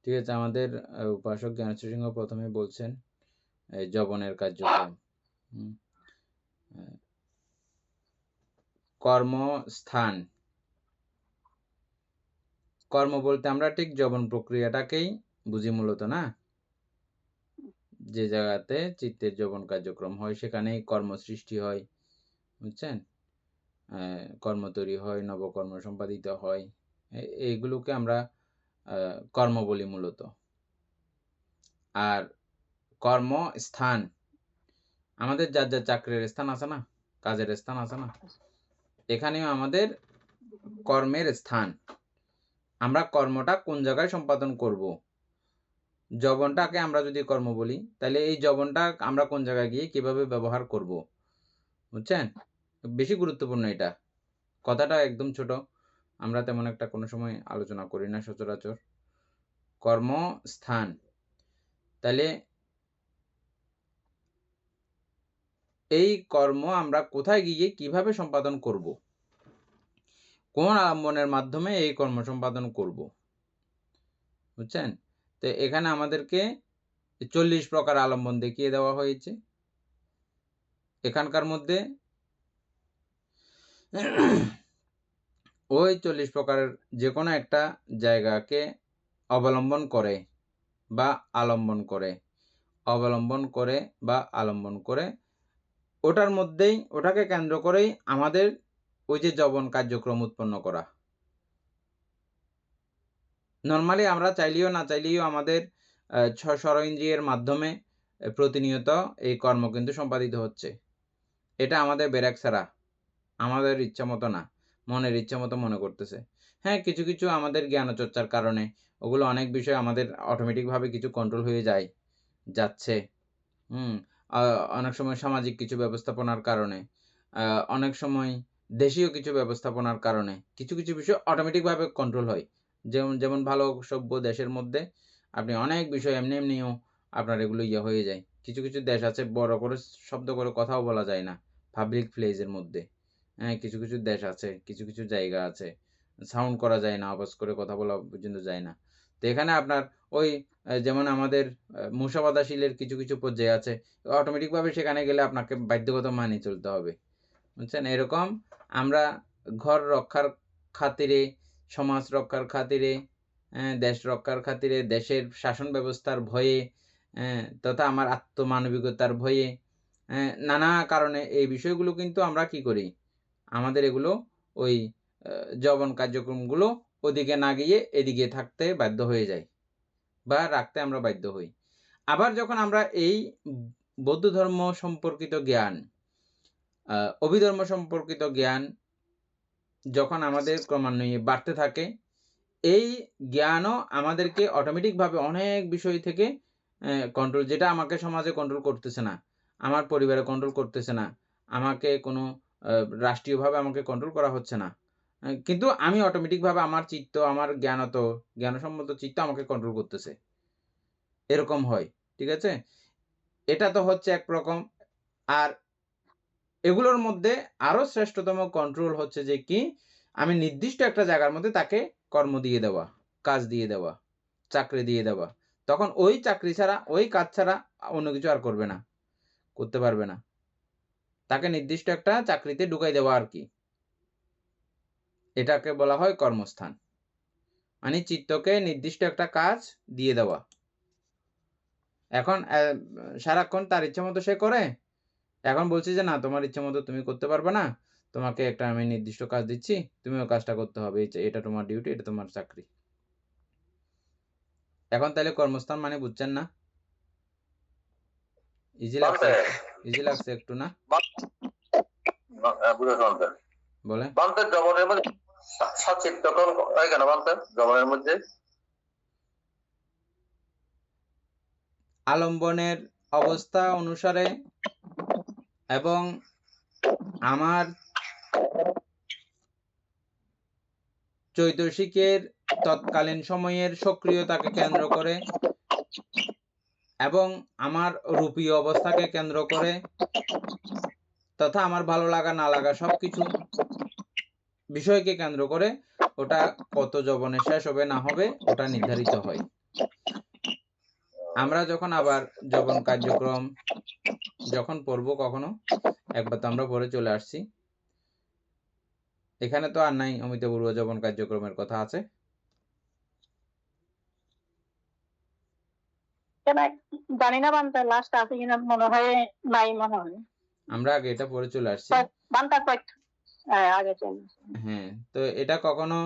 ঠিক আছে, আমাদের উপাসক জ্ঞানেশ্বর সিংহ প্রথমে বলছেন যবনের কার্যক্রম। কর্মস্থান, কর্ম বলতে আমরা ঠিক যবন প্রক্রিয়াটাকেই বুঝি মূলত, না? যে জায়গাতে চিত্তের যবন কার্যক্রম হয় সেখানেই কর্ম সৃষ্টি হয়, বুঝছেন? কর্ম তৈরি হয়, নবকর্ম সম্পাদিত হয়, এইগুলোকে আমরা কর্ম বলি মূলত। আর কর্মস্থান আমাদের যার যার চাকরির স্থান আছে না, কাজের স্থান আছে না, এখানেও আমাদের কর্মের স্থান। আমরা কর্মটা কোন জায়গায় সম্পাদন করব, যবনটাকে আমরা যদি কর্ম বলি, তাহলে এই যবনটা আমরা কোন জায়গায় গিয়ে কিভাবে ব্যবহার করব, বুঝছেন? বেশি গুরুত্বপূর্ণ এটা। কথাটা একদম ছোট, আমরা তেমন একটা কোনো সময় আলোচনা করি না সচরাচর। কর্মস্থান, তাহলে এই কর্ম আমরা কোথায় গিয়ে কিভাবে সম্পাদন করব, কোন আলম্বনের মাধ্যমে এই কর্ম সম্পাদন করব, বুঝছেন? তো এখানে আমাদেরকে 40 প্রকার আলম্বন দেখিয়ে দেওয়া হয়েছে। এখানকার মধ্যে ওই 40 প্রকারের যে কোনো একটা জায়গাকে অবলম্বন করে বা আলম্বন করে, অবলম্বন করে বা আলম্বন করে, ওটার মধ্যেই, ওটাকে কেন্দ্র করেই আমাদের ওই যে যবন কার্যক্রম উৎপন্ন করা। নর্মালি আমরা চাইলেও না চাইলেও আমাদের ষড়ইন্দ্রিয়ের মাধ্যমে প্রতিনিয়ত এই কর্ম কিন্তু সম্পাদিত হচ্ছে। এটা আমাদের বেরাক ছাড়া, আমাদের ইচ্ছা মতো না, মনের ইচ্ছা মতো মনে করতেছে। হ্যাঁ, কিছু কিছু আমাদের জ্ঞানচর্চার কারণে ওগুলো অনেক বিষয় আমাদের অটোমেটিকভাবে কিছু কন্ট্রোল হয়ে যাচ্ছে। অনেক সময় সামাজিক কিছু ব্যবস্থাপনার কারণে, অনেক সময় দেশীয় কিছু ব্যবস্থাপনার কারণে কিছু কিছু বিষয় অটোমেটিকভাবে কন্ট্রোল হয়। যেমন ভালো সভ্য দেশের মধ্যে আপনি অনেক বিষয় এমনিও আপনার এগুলো হয়ে যায়। কিছু কিছু দেশ আছে বড় করে শব্দ করে কথাও বলা যায় না পাবলিক প্লেসের মধ্যে। হ্যাঁ, কিছু কিছু দেশ আছে, কিছু কিছু জায়গা আছে সাউন্ড করা যায় না, আওয়াজ করে কথা বলা পর্যন্ত যায় না। তো এখানে আপনার ওই যেমন আমাদের মুসাবাদাশীলের কিছু কিছু পর্যায়ে আছে, অটোমেটিকভাবে সেখানে গেলে আপনাকে বাধ্যগত মানিয়ে চলতে হবে, বুঝছেন? এরকম আমরা ঘর রক্ষার খাতিরে, সমাজ রক্ষার খাতিরে, দেশ রক্ষার খাতিরে, দেশের শাসন ব্যবস্থার ভয়ে, তথা আমার আত্মমানবিকতার ভয়ে, নানা কারণে এই বিষয়গুলো কিন্তু আমরা কি করি, আমাদের এগুলো ওই যবন কার্যক্রমগুলো ওদিকে না গিয়ে এদিকে থাকতে বাধ্য হয়ে যায় বা রাখতে আমরা বাধ্য হই। আবার যখন আমরা এই বৌদ্ধ ধর্ম সম্পর্কিত জ্ঞান, অভিধর্ম সম্পর্কিত জ্ঞান যখন আমাদের ক্রমান্বয়ে বাড়তে থাকে, এই জ্ঞানও আমাদেরকে অটোমেটিকভাবে অনেক বিষয় থেকে কন্ট্রোল, যেটা আমাকে সমাজে কন্ট্রোল করতেছে না, আমার পরিবারে কন্ট্রোল করতেছে না, আমাকে কোনো রাষ্ট্রীয়ভাবে আমাকে কন্ট্রোল করা হচ্ছে না, কিন্তু আমি অটোমেটিকভাবে আমার চিত্ত, আমার জ্ঞানসম্মত চিত্ত আমাকে কন্ট্রোল করতেছে, এরকম হয়। ঠিক আছে, এটা তো হচ্ছে একরকম। আর এগুলোর মধ্যে আরো শ্রেষ্ঠতম কন্ট্রোল হচ্ছে যে কি, আমি নির্দিষ্ট একটা জায়গার মধ্যে তাকে কর্ম দিয়ে দেওয়া, কাজ দিয়ে দেওয়া, চাকরি দিয়ে দেওয়া, তখন ওই চাকরি ছাড়া, ওই কাজ ছাড়া অন্য কিছু আর করবে না, করতে পারবে না, তাকে নির্দিষ্ট একটা চাকরিতে ঢুকাই দেওয়া আর কি। এটাকে বলা হয় কর্মস্থান, মানে চিত্তকে নির্দিষ্ট একটা কাজ দিয়ে দেওয়া। এখন সারাক্ষণ তার ইচ্ছা মতো সে করে, এখন বলছি যে না, তোমার ইচ্ছা মতো তুমি করতে পারবে না, তোমাকে একটা আমি নির্দিষ্ট কাজ দিচ্ছি, তুমি ও কাজটা করতে হবে, এটা তোমার ডিউটি, এটা তোমার চাকরি। এখন তাহলে কর্মস্থান মানে বুঝছেন না? ইজি লাগছে? ইজি লাগছে একটু না? বুঝেছেন বলে বান্তে জবনের মধ্যে সচিত্ত কোন হয় কেন বান্তে জবনের মধ্যে? আলম্বনের অবস্থা অনুসারে এবং আমার চৈতসিকের তৎকালীন সময়ের সক্রিয়তাকে কেন্দ্র করে এবং আমার রূপীয় অবস্থাকে কেন্দ্র করে তথা আমার ভালো লাগা না লাগা সবকিছু বিষয়কে কেন্দ্র করে ওটা কত যবনে শেষ হবে না হবে ওটা নির্ধারিত হয়। আমরা যখন আবার যবন কার্যক্রম যখন পড়বো কখনো, একবার তো আমরা পড়ে চলে আসছি, এখানে তো আর নাই অমিতপূর্ব যবন কার্যক্রমের কথা আছে? জানি না বান্তা লাস্ট আছে কিনা, মনে হয় নাই, মনে হয় আমরা আগে এটা পড়ে চলে আসছি। বান্তার আগে চলে। হ্যাঁ, তো এটা কখনো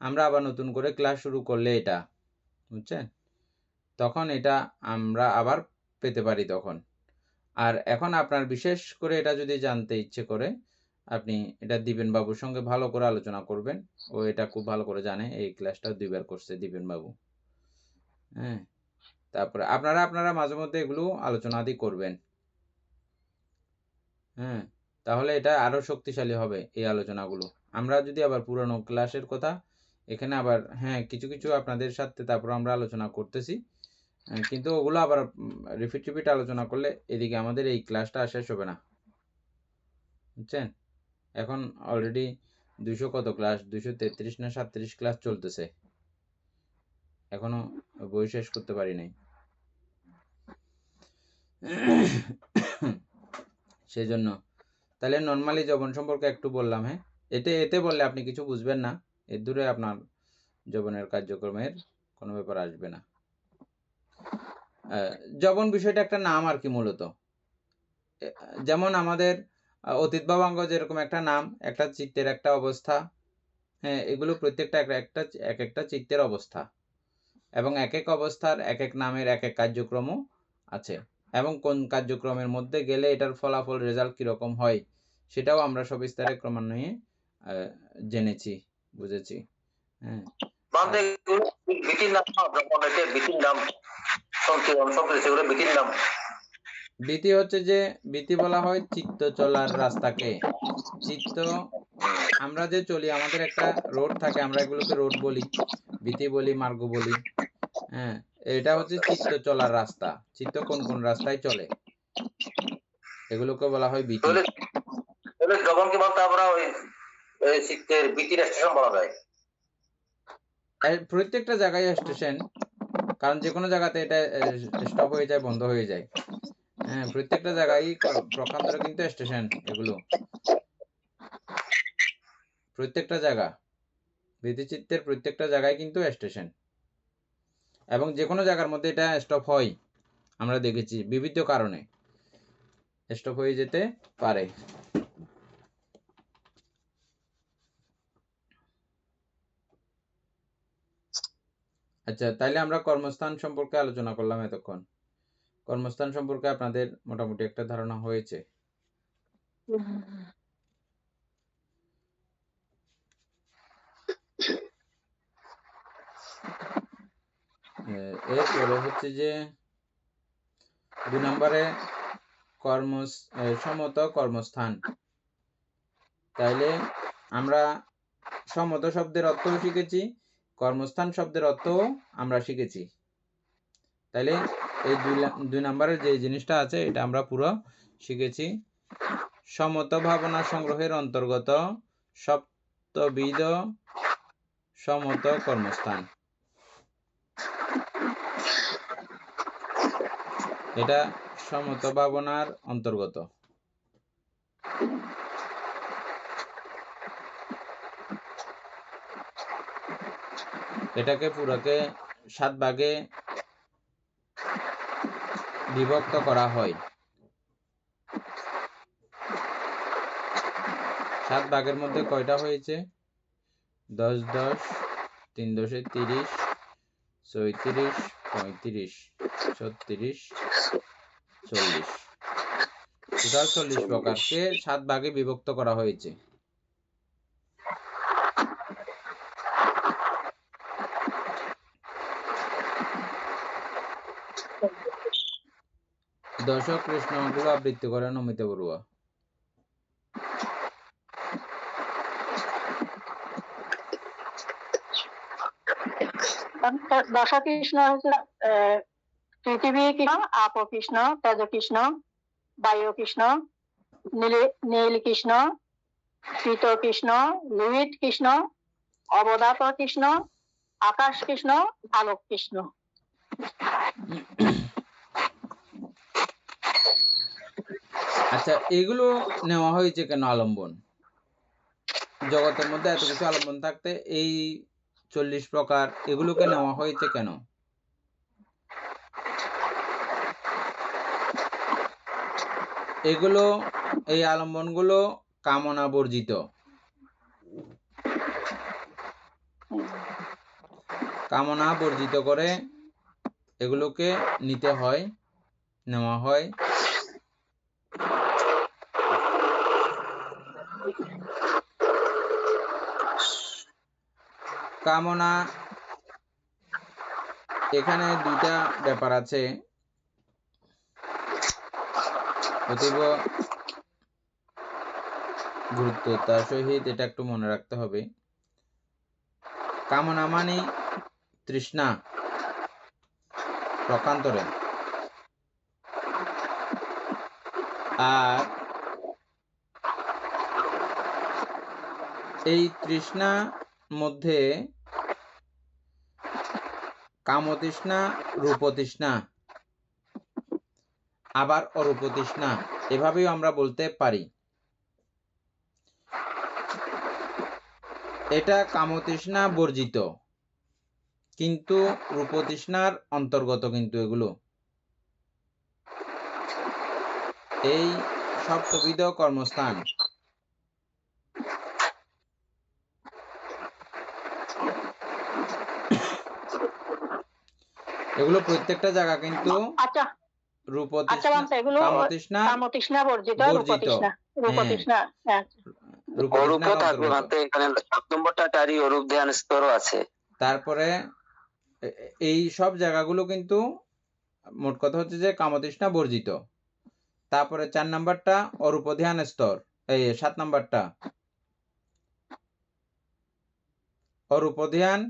আমরা আবার নতুন করে ক্লাস শুরু করলে এটা, বুঝছেন, তখন এটা আমরা আবার পেতে পারি তখন। আর এখন আপনার বিশেষ করে এটা যদি জানতে ইচ্ছে করে, আপনি এটা দীপেন বাবুর সঙ্গে ভালো করে আলোচনা করবেন, ও এটা খুব ভালো করে জানে, এই ক্লাসটা 2 বার করছে দীপেন বাবু। হ্যাঁ, তারপরে আপনারা মাঝে মধ্যে এগুলো আলোচনা আদি করবেন। হ্যাঁ, তাহলে এটা আরো শক্তিশালী হবে এই আলোচনাগুলো। আমরা যদি আবার পুরনো ক্লাসের কথা এখানে আবার, হ্যাঁ, কিছু কিছু আপনাদের সাথে তারপর আমরা আলোচনা করতেছি, কিন্তু ওগুলো আবার রিপিট আলোচনা করলে এদিকে আমাদের এই ক্লাসটা শেষ হবে না, বুঝছেন। এখন অলরেডি 200 কত ক্লাস, 233 না 37 ক্লাস চলতেছে, এখনো বই শেষ করতে পারি নাই। সেই জন্য তাহলে নর্মালি যবন সম্পর্কে একটু বললাম। হ্যাঁ, এতে বললে আপনি কিছু বুঝবেন না, এর দূরে আপনার যবনের কার্যক্রমের কোনো ব্যাপার আসবে না। যবন বিষয়টা একটা নাম আর কি, মূলত যেমন আমাদের অতীত ভাবাঙ্গ যেরকম একটা নাম, একটা চিত্তের একটা অবস্থা। হ্যাঁ, এগুলো প্রত্যেকটা এক একটা চিত্তের অবস্থা, এবং এক এক অবস্থার এক এক নামের এক এক কার্যক্রমও আছে, এবং কোন কার্যক্রমের মধ্যে গেলে এটার ফলাফল রেজাল্ট কিরকম হয় সেটাও আমরা সবিস্তারে ক্রমান্বয়ে জেনেছি, বুঝেছি। হ্যাঁ, বান্তে বিটির নাম যখন এটা বিটির নাম সেগুলো বিটির নাম। বীতি হচ্ছে যে, বীতি বলা হয় চিত্ত চলার রাস্তাকে। চিত্ত, আমরা যে চলি আমাদের একটা রোড থাকে, আমরা এগুলোকে রোড বলি, বীতি বলি, মার্গ বলি। হ্যাঁ, এটা হচ্ছে চিত্ত চলার রাস্তা, চিত্ত কোন কোন রাস্তায় চলে এগুলোকে বলা হয় বীতি। যবনকে বলতে আমরা ওই চিত্তের বিটির স্টেশন বলা যায়। প্রত্যেকটা জায়গায় স্টেশন, কারণ যে কোনো জায়গাতে এটা স্টপ হয়ে যায়, বন্ধ হয়ে যায়। হ্যাঁ, প্রত্যেকটা জায়গায় প্রকান্ডরে কিন্তু স্টেশন, এগুলো প্রত্যেকটা জায়গা, বীতিচিত্তের প্রত্যেকটা জায়গায় কিন্তু স্টেশন, এবং যে কোনো জায়গার মধ্যে এটা স্টপ হয়, আমরা দেখেছি বিবিধ কারণে স্টপ হয়ে যেতে পারে। আচ্ছা, তাইলে আমরা কর্মস্থান সম্পর্কে আলোচনা করলাম এতক্ষণ। কর্মস্থান সম্পর্কে আপনাদের মোটামুটি একটা ধারণা হয়েছে। এরপরে হচ্ছে যে 2 নম্বরে সমত কর্মস্থান। তাইলে আমরা সমত শব্দের অর্থও শিখেছি, কর্মস্থান শব্দের অর্থও আমরা শিখেছি। তাইলে এই 2 নম্বরের যে জিনিসটা আছে এটা আমরা পুরো শিখেছি। সমত ভাবনা সংগ্রহের অন্তর্গত সপ্তবিধ সমত কর্মস্থান। এটা সমত ভাবনার অন্তর্গত। এটাকে পুরাকে 7 ভাগে বিভক্ত করা হয়। 7 ভাগের মধ্যে কয়টা হয়েছে? 10 10 3 10 30 34 35 36 40 টোটাল 40 প্রকারকে 7 ভাগে বিভক্ত করা হয়েছে। দর্শক কৃষ্ণগুলো আবৃত্তি করেন অমিতা বড়ুয়া। দশা কৃষ্ণ হচ্ছে পৃথিবী কৃষ্ণ, আপ কৃষ্ণ, তেজ কৃষ্ণ, বায়ু কৃষ্ণ, নীল কৃষ্ণ, শীত কৃষ্ণ, লোহিত কৃষ্ণ, অবধাত কৃষ্ণ, আকাশ কৃষ্ণ, আলোক কৃষ্ণ। আচ্ছা, এগুলো নেওয়া হয়েছে কেন আলম্বন? জগতের মধ্যে এত কিছু আলম্বন থাকতে এই 40 প্রকার এগুলোকে নেওয়া হয়েছে কেন? এগুলো, এই আলম্বনগুলো কামনা বর্জিত। কামনা বর্জিত করে এগুলোকে নিতে হয়, নেওয়া হয়। কামনা, এখানে 2টা ব্যাপার আছে, অতীব গুরুত্বতার সহিত এটা একটু মনে রাখতে হবে। কামনা মানে তৃষ্ণা প্রকান্তরে, আর এই তৃষ্ণা মধ্যে কামতৃষ্ণা, রূপতৃষ্ণা, আবার অরূপতৃষ্ণা, এভাবেও আমরা বলতে পারি। এটা কামতৃষ্ণা বর্জিত, কিন্তু রূপতৃষ্ণার অন্তর্গত কিন্তু এগুলো। এই সপ্তবিধ কর্মস্থান এগুলো প্রত্যেকটা জায়গা কিন্তু কামতৃষ্ণা বর্জিত, রূপতৃষ্ণা। তারপরে এই সব জায়গাগুলো কিন্তু মোট কথা হচ্ছে যে কামতৃষ্ণা বর্জিত। তারপরে 4 নাম্বারটা অরূপ ধ্যান স্তর, এই 7 নাম্বারটা অরূপ ধ্যান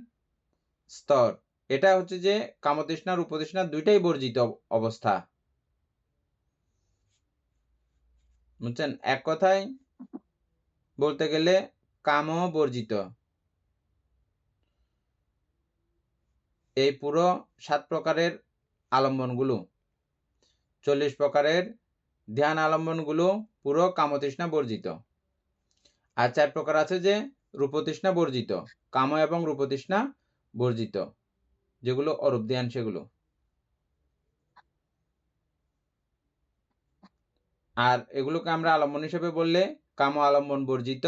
স্তর। এটা হচ্ছে যে কামতৃষ্ণা রূপতৃষ্ণা দুইটাই বর্জিত অবস্থা। বুঝছেন? এক কথায় বলতে গেলে কাম বর্জিত। এই পুরো 7 প্রকারের আলম্বনগুলো, 40 প্রকারের ধ্যান আলম্বনগুলো পুরো কামতৃষ্ণা বর্জিত। আর 4 প্রকার আছে যে রূপতৃষ্ণা বর্জিত, কাম এবং রূপতৃষ্ণা বর্জিত, যেগুলো অরূপ ধ্যান সেগুলো। আর এগুলোকে আমরা আলম্বন হিসেবে বললে কাম আলম্বন বর্জিত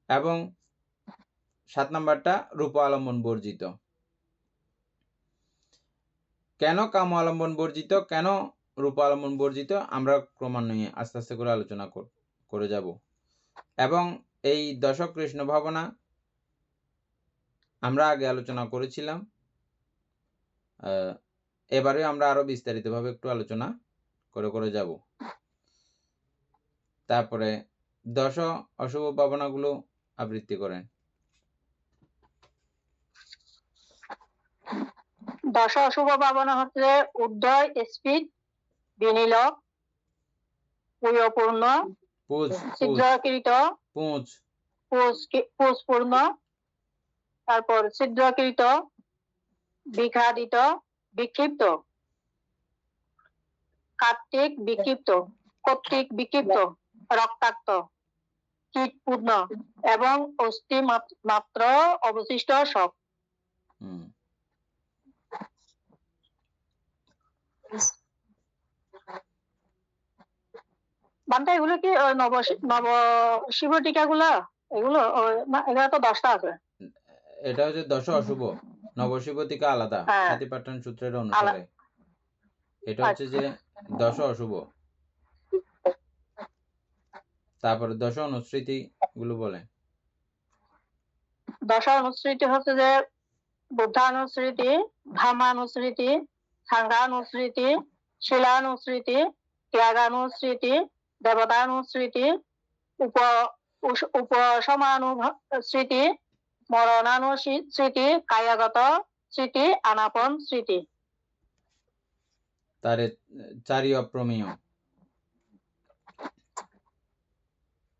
এবং 7 নাম্বারটা রূপ আলম্বন বর্জিত। কেন কাম আলম্বন বর্জিত, কেন রূপালম্বন বর্জিত আমরা ক্রমান্বয়ে আস্তে আস্তে করে আলোচনা করে যাব। এবং এই দশক কৃষ্ণ ভাবনা আমরা আগে আলোচনা করেছিলাম, এবারে আমরা আরো বিস্তারিতভাবে একটু আলোচনা করে যাব। তারপরে দশ অশুভ ভাবনাগুলো আবৃত্তি করেন। দশ অশুভ ভাবনা হচ্ছে উদয়, স্পিড, বিনিলক, পুয়পূর্ণ, ছিদ্রকৃত, পুষ্পূর্ণ, তারপর ছিদ্রকৃত, বিখাদিত, বিক্ষিপ্ত, কর্তৃক বিক্ষিপ্ত, রক্তাক্ত, কীটপূর্ণ এবং অস্থি মাত্র অবশিষ্ট সব। বান্তা এগুলো কি নব শিব টিকাগুলো? এগুলো এগুলো তো 10টা আছে। এটা হচ্ছে দশ অশুভ, নবশিব টিকা আলাদা সাতিপাট্টান সূত্রের অনুসারে। এটা হচ্ছে যে দশ অশুভ। তারপরে দশ অনুস্মৃতি গুলো বলেন। দশ অনুস্মৃতি হচ্ছে যে বুদ্ধানুস্মৃতি, ধর্মানুস্মৃতি, সাংঘানুস্মৃতি, শিলানুস্মৃতি, ত্যাগানুস্মৃতি, দেবতানুস্মৃতি, উপসমানুস্মৃতি, মরণানুস্মৃতি, কায়াগত স্মৃতি, আনাপন স্মৃতি। তারে চারি অপ্রমেয়।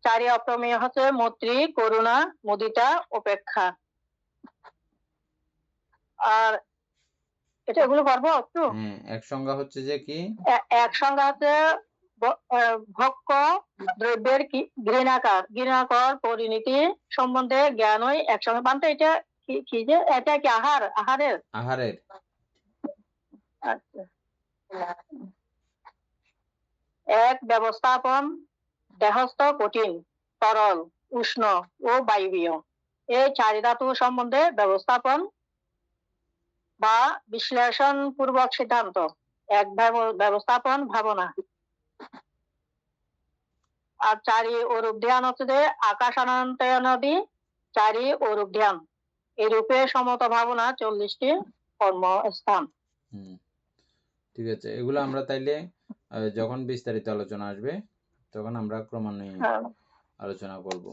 চারি অপ্রমেয় হচ্ছে মৈত্রী, করুণা, মুদিতা, উপেক্ষা। আর এটা এগুলো পারবো একটু। এক সংজ্ঞা হচ্ছে যে কি? এক সংজ্ঞা হচ্ছে ভক্ষ দ্রব্যের ঘৃণাকর পরিণতি সম্বন্ধে জ্ঞানই একসঙ্গে। বানতে এটা কি যে এটা কি আহারের? আচ্ছা। এক ব্যবস্থাপন দেহস্থ, কঠিন, তরল, উষ্ণ ও বায়বীয় এই চারি ধাতু সম্বন্ধে ব্যবস্থাপন বা বিশ্লেষণ পূর্বক সিদ্ধান্ত। এক ব্যবস্থাপন ভাবনা। আর চারি অরূপ ধ্যান হচ্ছে যে আকাশানন্তয়নদী চারি অরূপ ধ্যান। এই রূপে সমত ভাবনা 40টি কর্মস্থান। ঠিক আছে, এগুলো আমরা তাইলে যখন বিস্তারিত আলোচনা আসবে তখন আমরা ক্রমান্বয়ে আলোচনা করব।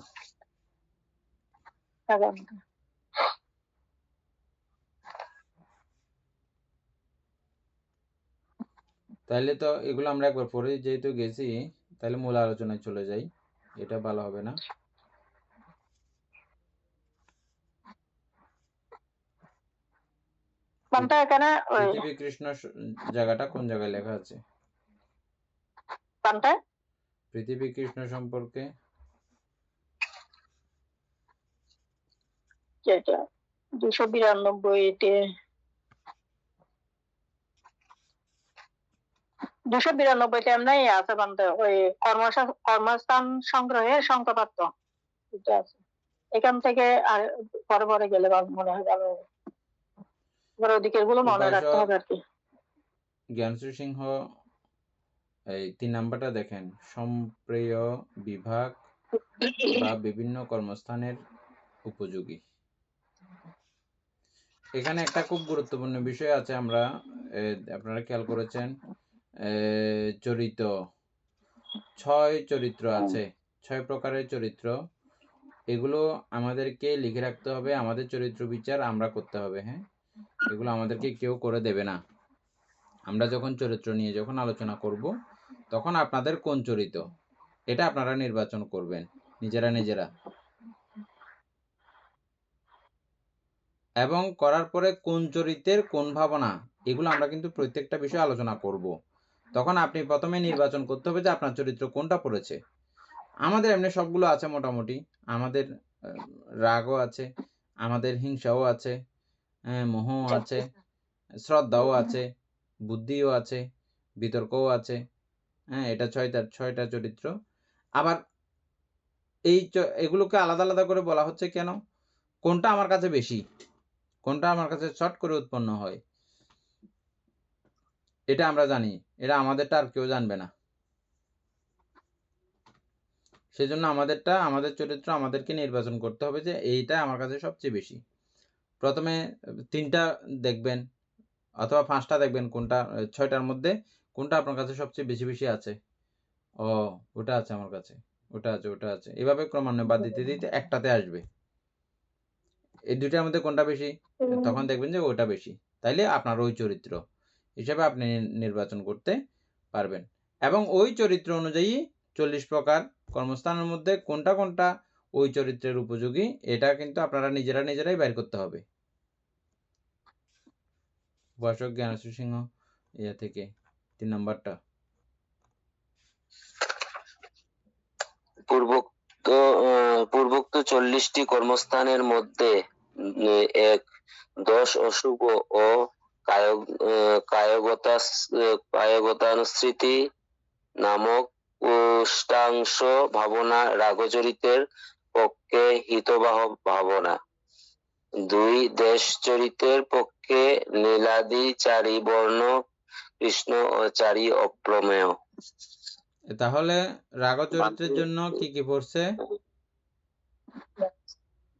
তাইলে তো এগুলো আমরা একবার পরে যেহেতু গেছি, তাহলে মূল আলোচনায় চলে যাই, এটা ভালো হবে না? পৃথিবী কৃষ্ণ জায়গাটা কোন জায়গায় লেখা আছে? পৃথিবী কৃষ্ণ সম্পর্কে 292-তে 292-তে এমনি আছে বান্ধে ওই কর্মস্থান সংগ্রহের সংকটত্ব এটা আছে। এখান থেকে আর পরে গেলে মনে হয় ভালো হবে। ওদিকের গুলো মনে রাখতে হবে আর কি। জ্ঞানশ্রী সিংহ এই 3 নাম্বারটা দেখেন, সম্প্রেয় বিভাগ বা বিভিন্ন কর্মস্থানের উপযোগী। এখানে একটা খুব গুরুত্বপূর্ণ বিষয় আছে, আপনারা খেয়াল করেছেন, চরিত্র 6 চরিত্র আছে, 6 প্রকারের চরিত্র। এগুলো আমাদেরকে লিখে রাখতে হবে, আমাদের চরিত্র বিচার আমরা করতে হবে। হ্যাঁ, এগুলো আমাদেরকে কেউ করে দেবে না। আমরা যখন চরিত্র নিয়ে যখন আলোচনা করব তখন আপনাদের কোন চরিত্র এটা আপনারা নির্বাচন করবেন নিজেরা, এবং করার পরে কোন চরিত্রের কোন ভাবনা, এগুলো আমরা কিন্তু প্রত্যেকটা বিষয়ে আলোচনা করব। তখন আপনি প্রথমে নির্বাচন করতে হবে যে আপনার চরিত্র কোনটা পড়েছে। আমাদের এমনি সবগুলো আছে মোটামুটি, আমাদের রাগও আছে, আমাদের হিংসাও আছে, মোহও আছে, শ্রদ্ধাও আছে, বুদ্ধিও আছে, বিতর্কও আছে। হ্যাঁ, এটা 6টা চরিত্র। আবার এগুলোকে আলাদা আলাদা করে বলা হচ্ছে কেন? কোনটা আমার কাছে বেশি, কোনটা আমার কাছে শর্ট করে উৎপন্ন হয়, এটা আমরা জানি, এটা আমাদেরটা আর কেউ জানবে না। সেজন্য আমাদের চরিত্র আমাদেরকে নির্বাচন করতে হবে যে এইটা আমার কাছে সবচেয়ে বেশি। প্রথমে 3টা দেখবেন অথবা 5টা দেখবেন, কোনটা 6টার মধ্যে কোনটা আপনার কাছে সবচেয়ে বেশি বেশি আছে। ও ওটা আছে আমার কাছে, ওটা আছে, ওটা আছে, এভাবে ক্রমান্বয়ে বাদ দিতে দিতে একটাতে আসবে। এই দুইটার মধ্যে কোনটা বেশি, তখন দেখবেন যে ওটা বেশি। তাইলে আপনার ওই চরিত্র হিসাবে আপনি নির্বাচন করতে পারবেন। এবং ওই চরিত্র অনুযায়ী 40 প্রকার কর্মস্থানের মধ্যে কোনটা কোনটা ওই চরিত্রের উপযোগী, এটা কিন্তু আপনারা নিজেরাই বের করতে হবে। উপাসক জ্ঞানেশ্বর সিংহ ইয়া থেকে 3 নম্বরটা। পূর্বোক্ত 40টি কর্মস্থানের মধ্যে এক 10 অশুভ ও কায়গতানুস্মৃতি নামক অষ্টাংশ ভাবনা রাগচরিতের পক্ষে হিতবাহ ভাবনা। 2 দেশ চরিতের পক্ষে নীলাদি চারি বর্ণ কৃষ্ণ ও চারি অপ্রমেয়। তাহলে রাগ চরিত্রের জন্য কি কি পড়ছে?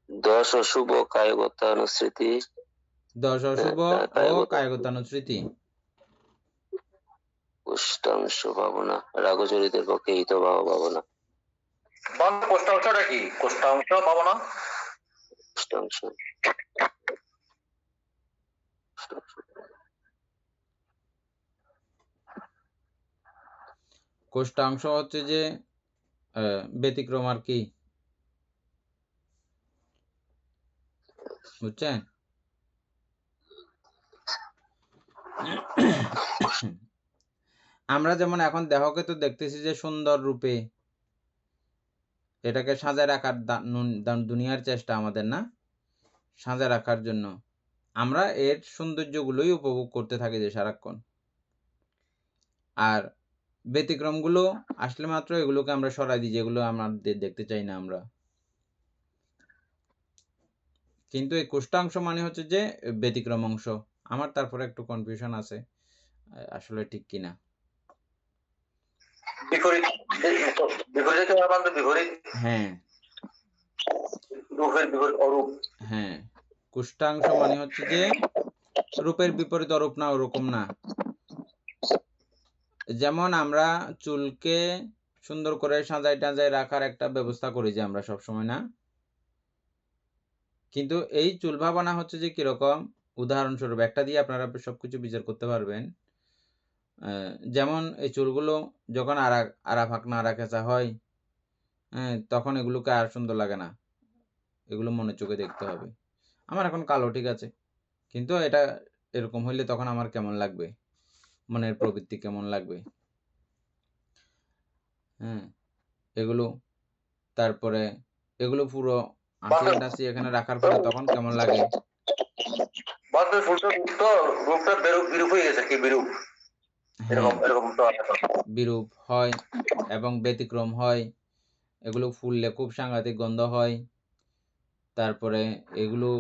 10 অশুভ কায়গতানুস্মৃতি, 10 অশুভ ও কায়গতানুস্মৃতি, অষ্টাংশ ভাবনা রাগচরিতের পক্ষে হিতবাহ ভাবনা। কোষ্টাংশটা কি? কোষ্টাংশ পাবো না? অষ্টাংশ কোষ্টাংশ হচ্ছে যে ব্যতিক্রম আর কি, বুঝছেন? আমরা যেমন এখন দেহকে তো দেখতেছি যে সুন্দর রূপে, এটাকে সাজায় রাখার দুনিয়ার চেষ্টা আমাদের, না সাজায় রাখার জন্য আমরা এর সৌন্দর্যগুলোই উপভোগ করতে থাকি যে সারাক্ষণ। আর ব্যতিক্রমগুলো আসলে মাত্র এগুলোকে আমরা সরাই দিই, যেগুলো আমাদের দেখতে চাই না আমরা। কিন্তু এই কোষ্টাংশ মানে হচ্ছে যে ব্যতিক্রম অংশ। আমার তারপরে একটু কনফিউশন আছে আসলে ঠিক কিনা। হ্যাঁ হ্যাঁ, কোষ্টাংশ মানে হচ্ছে যে রূপের বিপরীত অরূপ, না ওরকম না। যেমন আমরা চুলকে সুন্দর করে সাজায় টাজায় রাখার একটা ব্যবস্থা করি যে আমরা সব সময়, না? কিন্তু এই চুল ভাবনা হচ্ছে যে কিরকম, উদাহরণস্বরূপ একটা দিয়ে আপনারা সবকিছু বিচার করতে পারবেন। যেমন এই চুলগুলো যখন আরা ফাঁকনা আরা খেঁচা হয়, হ্যাঁ, তখন এগুলোকে আর সুন্দর লাগে না, এগুলো মনে চোখে দেখতে হবে। আমার এখন কালো ঠিক আছে, কিন্তু এটা এরকম হইলে তখন আমার কেমন লাগবে, মনের প্রবৃত্তি কেমন লাগবে। হ্যাঁ, এগুলো তারপরে এগুলো পুরো আঁচি এখানে রাখার পরে তখন কেমন লাগে। বিরূপ হয় এবং ব্যতিক্রম হয়, এগুলো ফুললে খুব সাংঘাতিক গন্ধ হয়। তারপরে এগুলো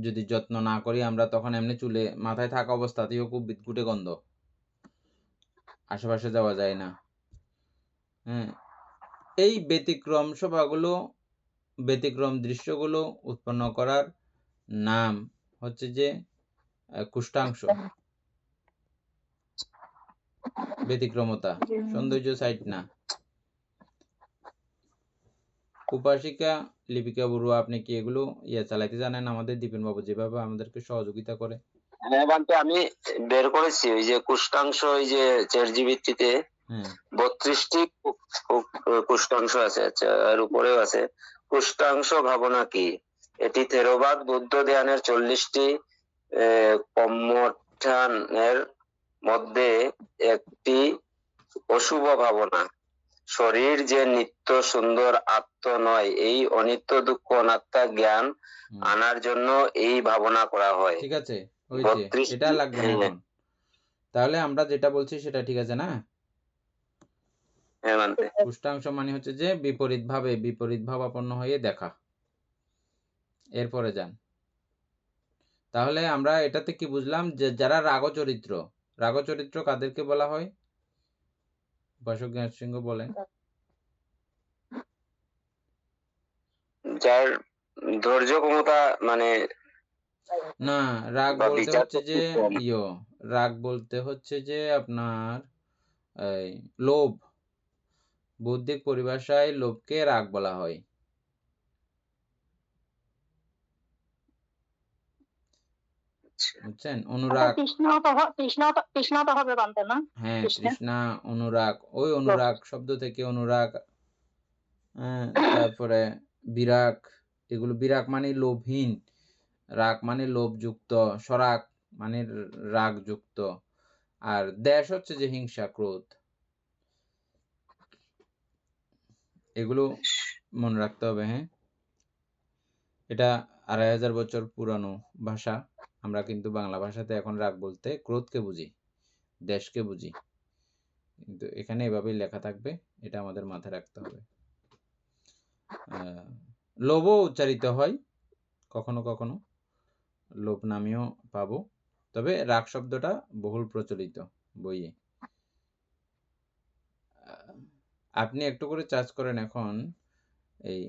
যদি যত্ন না করি আমরা, তখন এমনি চুলে মাথায় থাকা অবস্থাতেও খুব বিদঘুটে গন্ধ, আশেপাশে যাওয়া যায় না। হ্যাঁ, এই ব্যতিক্রম সভাগুলো, ব্যতিক্রম দৃশ্যগুলো উৎপন্ন করার নাম হচ্ছে যে কোষ্টাংশ। ব্যতিক্রমতা, সৌন্দর্য সাইড না। উপাসিকা লিপিকা বড়ুয়া, আপনি কি এগুলো চালাইতে জানেন? আমাদের দীপেন বাবু যেভাবে আমাদেরকে সহযোগিতা করে। হ্যাঁ বান্তে, আমি বের করেছি ওই যে কোষ্টাংশ, ওই যে চ্যাটজিপিটিতে 32টি কোষ্টাংশ আছে, আচ্ছা আর উপরেও আছে। কোষ্টাংশ ভাবনা কি? এটি থেরবাদ বুদ্ধ ধ্যানের 40টি কর্মষ্ঠানের মধ্যে একটি অশুভ ভাবনা। শরীর যে নিত্য সুন্দর আত্ম নয়, এই অনিত্য দুঃখ অনাত্মা জ্ঞান আনার জন্য এই ভাবনা করা হয়। ঠিক আছে, এটা লাগবে না এখন। তাহলে আমরা যেটা বলছি সেটা ঠিক আছে, না? কোষ্টাংশ মানে হচ্ছে যে বিপরীত ভাবাপন্ন হয়ে দেখা। এরপরে যান। তাহলে আমরা এটাতে কি বুঝলাম, যে যারা রাগ চরিত্র, রাগ চরিত্র কাদেরকে বলা হয়? উপাসক জ্ঞান সিংহ বলেন। যার ধৈর্য ক্ষমতা মানে না, রাগ বা বলতে বিচার হচ্ছে যে শক্তি কম। রাগ বলতে হচ্ছে যে আপনার এই লোভ, বৌদ্ধিক পরিভাষায় লোভকে রাগ বলা হয়। বুঝছেন? আচ্ছা, অনুরাগ, তৃষ্ণা তো হবে বানতে না? হ্যাঁ, কৃষ্ণ তৃষ্ণা, অনুরাগ, ওই লোভ। অনুরাগ শব্দ থেকে অনুরাগ, তারপরে বিরাগ, এগুলো বিরাগ মানে লোভহীন, রাগ মানে লোভযুক্ত, সরাগ মানে রাগযুক্ত, আর দেশ হচ্ছে যে হিংসা, ক্রোধ। এগুলো মনে রাখতে হবে। হ্যাঁ, এটা 2500 বছর পুরানো ভাষা। আমরা কিন্তু বাংলা ভাষাতে এখন রাগ বলতে ক্রোধকে বুঝি, দেশকে বুঝি, কিন্তু এখানে এভাবেই লেখা থাকবে, এটা আমাদের মাথায় রাখতে হবে। লোভও উচ্চারিত হয় কখনো কখনো, লোভ নামেও পাবো, তবে রাগ শব্দটা বহুল প্রচলিত বইয়ে। আপনি একটু করে চার্জ করেন এখন, এই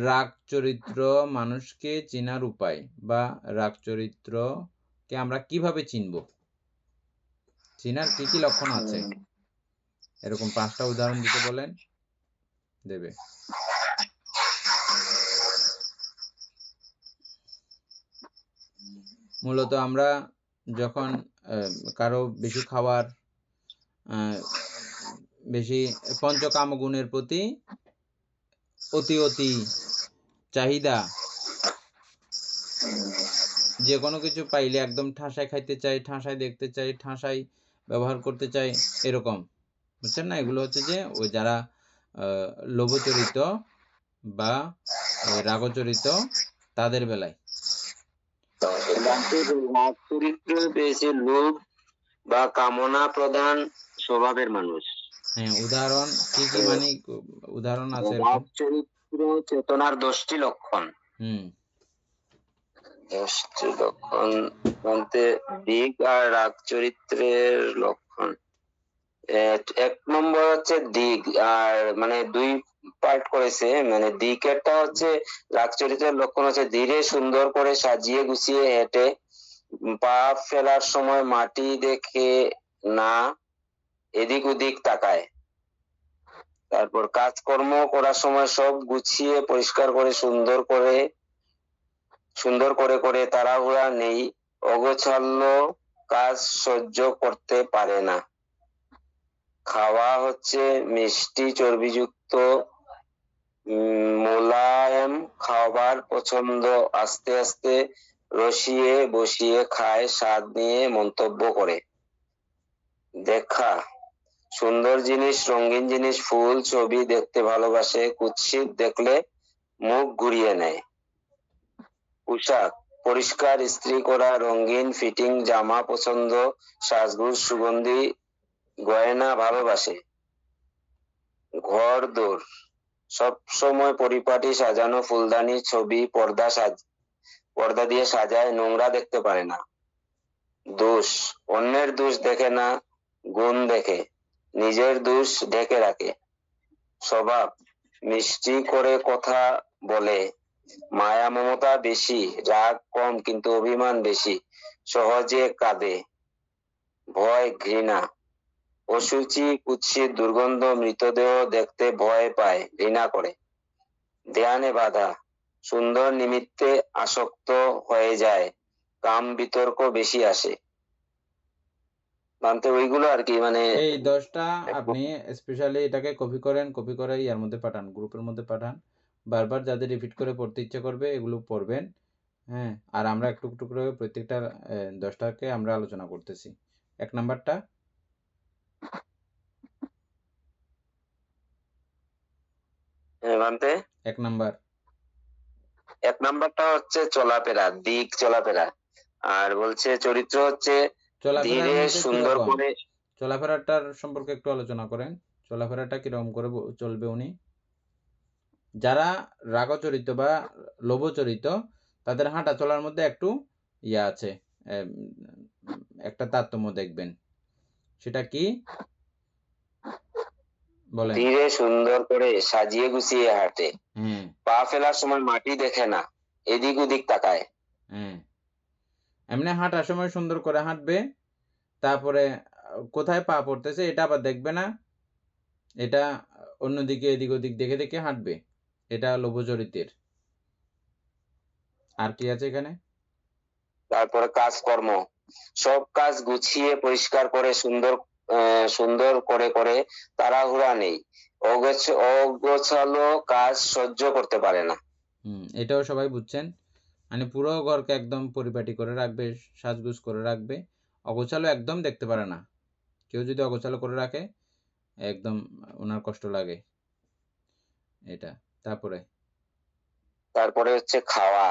রাগ চরিত্র মানুষকে চেনার উপায়, বা রাগ চরিত্রকে আমরা কিভাবে চিনব, চেনার কি কি লক্ষণ আছে, এরকম 5টা উদাহরণ দিতে বলেন, দেবে। মূলত আমরা যখন কারো বেশি খাওয়ার, বেশি পঞ্চকামগুণের প্রতি অতি চাহিদা, যে কোনো কিছু পাইলে একদম ঠাসায় খাইতে চাই, ঠাসায় দেখতে চাই, ঠাসায় ব্যবহার করতে চাই, এরকম, বুঝছেন না? এগুলো হচ্ছে যে ওই যারা লোভচরিত বা রাগচরিত তাদের বেলায়। রাগ চরিত্র পেয়েছে লোভ বা কামনা প্রধান স্বভাবের মানুষ। হ্যাঁ, উদাহরণ কি কি, মানে উদাহরণ আছে রাগ এরকম। চরিত্র চেতনার 10টি লক্ষণ। 10টি লক্ষণ বলতে দিক আর রাগ চরিত্রের লক্ষণ। এক নম্বর হচ্ছে দিক, আর মানে 2 পার্ট করেছে, মানে দিকেরটা হচ্ছে রাগ চরিত্রের লক্ষণ হচ্ছে ধীরে সুন্দর করে সাজিয়ে গুছিয়ে হেঁটে, পা ফেলার সময় মাটি দেখে না এদিক ওদিক তাকায়। তারপর কাজকর্ম করার সময় সব গুছিয়ে পরিষ্কার করে সুন্দর করে তাড়াহুড়া নেই, অগোছালো কাজ সহ্য করতে পারে না। খাওয়া হচ্ছে মিষ্টি চর্বিযুক্ত মোলায়েম খাবার পছন্দ, আস্তে আস্তে রসিয়ে বসিয়ে খায়, স্বাদ নিয়ে মন্তব্য করে। দেখা, সুন্দর জিনিস, রঙিন জিনিস, ফুল ছবি দেখতে ভালোবাসে, কুৎসিত দেখলে মুখ ঘুরিয়ে নেয়। পোশাক, পরিষ্কার ইস্ত্রি করা রঙিন ফিটিং জামা পছন্দ, সাজগোজ সুগন্ধি গয়না ভালোবাসে। ঘর দোর, সব সময় পরিপাটি সাজানো, ফুলদানি ছবি পর্দা দিয়ে সাজায়, নোংরা দেখতে পারে না। দোষ, অন্যের দোষ দেখে না, গুণ দেখে, নিজের দোষ ঢেকে রাখে। স্বভাব, মিষ্টি করে কথা বলে, মায়া মমতা বেশি, রাগ কম কিন্তু অভিমান বেশি, সহজে কাঁদে। ভয়, ঘৃণা, অশুচি কুৎসিত দুর্গন্ধ মৃতদেহ দেখতে ভয় পায়, ঘৃণা করে। ধ্যানে বাধা, সুন্দর নিমিত্তে আসক্ত হয়ে যায়, কাম বিতর্ক বেশি আসে। মানতে ওইগুলো আর কি, মানে এই 10টা আপনি স্পেশালি এটাকে কপি করেন, কপি করে ইয়ার মধ্যে পাঠান, গ্রুপের মধ্যে পাঠান। বারবার যাদের রিপিট করে পড়তে ইচ্ছে করবে এগুলো পড়বেন। হ্যাঁ, আর আমরা একটু একটু করে প্রত্যেকটা 10টাকে আমরা আলোচনা করতেছি। 1 নাম্বারটা মানতে 1 নাম্বার 1 নাম্বারটা হচ্ছে চলাফেরা, দিক চলাফেরা। আর বলছে চরিত্র হচ্ছে চলাফেরার ধীরে মধ্যে সুন্দর কিরকম, করে। চলাফেরাটার সম্পর্কে একটু আলোচনা করেন। চলাফেরাটা কিরকম করে চলবে উনি? যারা রাগচরিত বা লোভচরিত তাদের হাঁটা চলার মধ্যে একটু ইয়া আছে, একটা তারতম্য দেখবেন। সেটা কি বলেন? ধীরে সুন্দর করে সাজিয়ে গুছিয়ে হাঁটে, হ্যাঁ পা ফেলার সময় মাটি দেখে না, এদিক ওদিক তাকায়। হ্যাঁ, এমনি হাঁটার সময় সুন্দর করে হাঁটবে, তারপরে কোথায় পা পড়তেছে এটা আবার দেখবে না, এটা অন্যদিকে এদিক ওদিক দেখে দেখে হাঁটবে। এটা লোভ চরিত্রের। আর কি আছে এখানে? তারপরে কাজকর্ম, সব কাজ গুছিয়ে পরিষ্কার করে সুন্দর করে করে তাড়াহুড়া নেই, অগোছালো কাজ সহ্য করতে পারে না। এটাও সবাই বুঝছেন। মানে পুরো ঘরকে একদম পরিপাটি করে রাখবে, সাজগুজ করে রাখবে, অগোছালো একদম দেখতে পারে না। কেউ যদি অগোছালো করে রাখে একদম ওনার কষ্ট লাগে। এটা তারপরে হচ্ছে খাওয়া,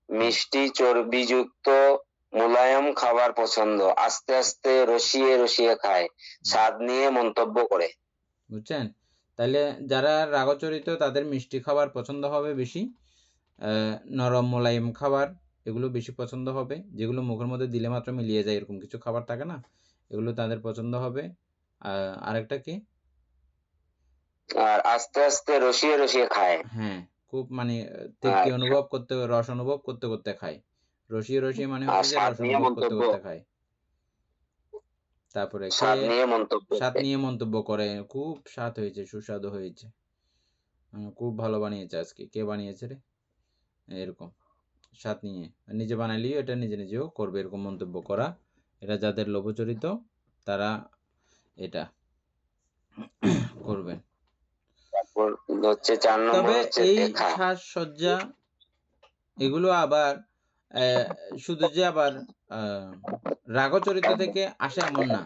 মিষ্টি চর্বিযুক্ত মোলায়েম খাবার পছন্দ, আস্তে আস্তে রসিয়ে রসিয়ে খায়, স্বাদ নিয়ে মন্তব্য করে। বুঝছেন? তাহলে যারা রাগচরিত তাদের মিষ্টি খাবার পছন্দ হবে বেশি, নরম মোলায়েম খাবার এগুলো বেশি পছন্দ হবে, যেগুলো মুখের মধ্যে দিলে মাত্র মিলিয়ে যায় এরকম কিছু খাবার থাকে না, এগুলো তাদের পছন্দ হবে। আরেকটা কি? আর আস্তে আস্তে রসিয়ে রসিয়ে খায়। হ্যাঁ, খুব মানে তৃপ্তি আর অনুভব করতে, রস অনুভব করতে করতে খায়। রসিয়ে রসিয়ে মানে আর হচ্ছে যে স্বাদ রস নিয়ে অনুভব করতে মন্তব্য, করতে খায়। তারপরে স্বাদ খেয়ে নিয়ে মন্তব্য স্বাদ করে। নিয়ে মন্তব্য করে, খুব স্বাদ হয়েছে, সুস্বাদু হয়েছে, খুব ভালো বানিয়েছে আজকে, কে বানিয়েছে রে, এরকম স্বাদ নিয়ে। নিজে বানাইলেও এটা নিজে নিজেও করবে, এরকম মন্তব্য করা। এটা যাদের লোভচরিত তারা এটা করবেন। তারপর হচ্ছে 4 নম্বর তবে হচ্ছে এই দেখা। সাজসজ্জা এগুলো আবার শুধু যে আবার রাগচরিত থেকে আসে এমন না,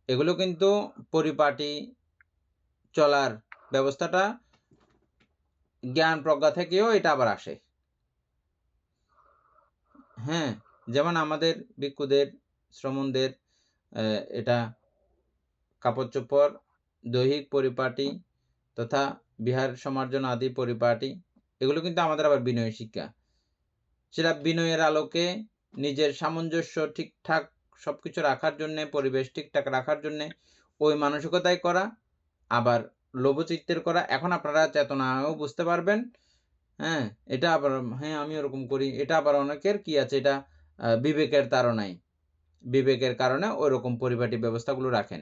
এগুলো কিন্তু পরিপাটি চলার ব্যবস্থাটা জ্ঞান প্রজ্ঞা থেকেও এটা আবার আসে। হ্যাঁ, যেমন আমাদের ভিক্ষুদের, শ্রমণদের এটা কাপড় চোপড়, দৈহিক পরিপাটি তথা বিহার সমার্জন আদি পরিপাটি, এগুলো কিন্তু আমাদের আবার বিনয় শিক্ষা। সেটা বিনয়ের আলোকে নিজের সামঞ্জস্য ঠিকঠাক সবকিছু রাখার জন্যে, পরিবেশ ঠিকঠাক রাখার জন্যে ওই মানসিকতায় করা, আবার লোভচিত্তের করা। এখন আপনারা চেতনাও বুঝতে পারবেন। হ্যাঁ, এটা আবার হ্যাঁ আমি ওরকম করি, এটা আবার অনেকের কি আছে, এটা বিবেকের তাড়নায়, বিবেকের কারণে ওইরকম পরিপাটি ব্যবস্থাগুলো রাখেন।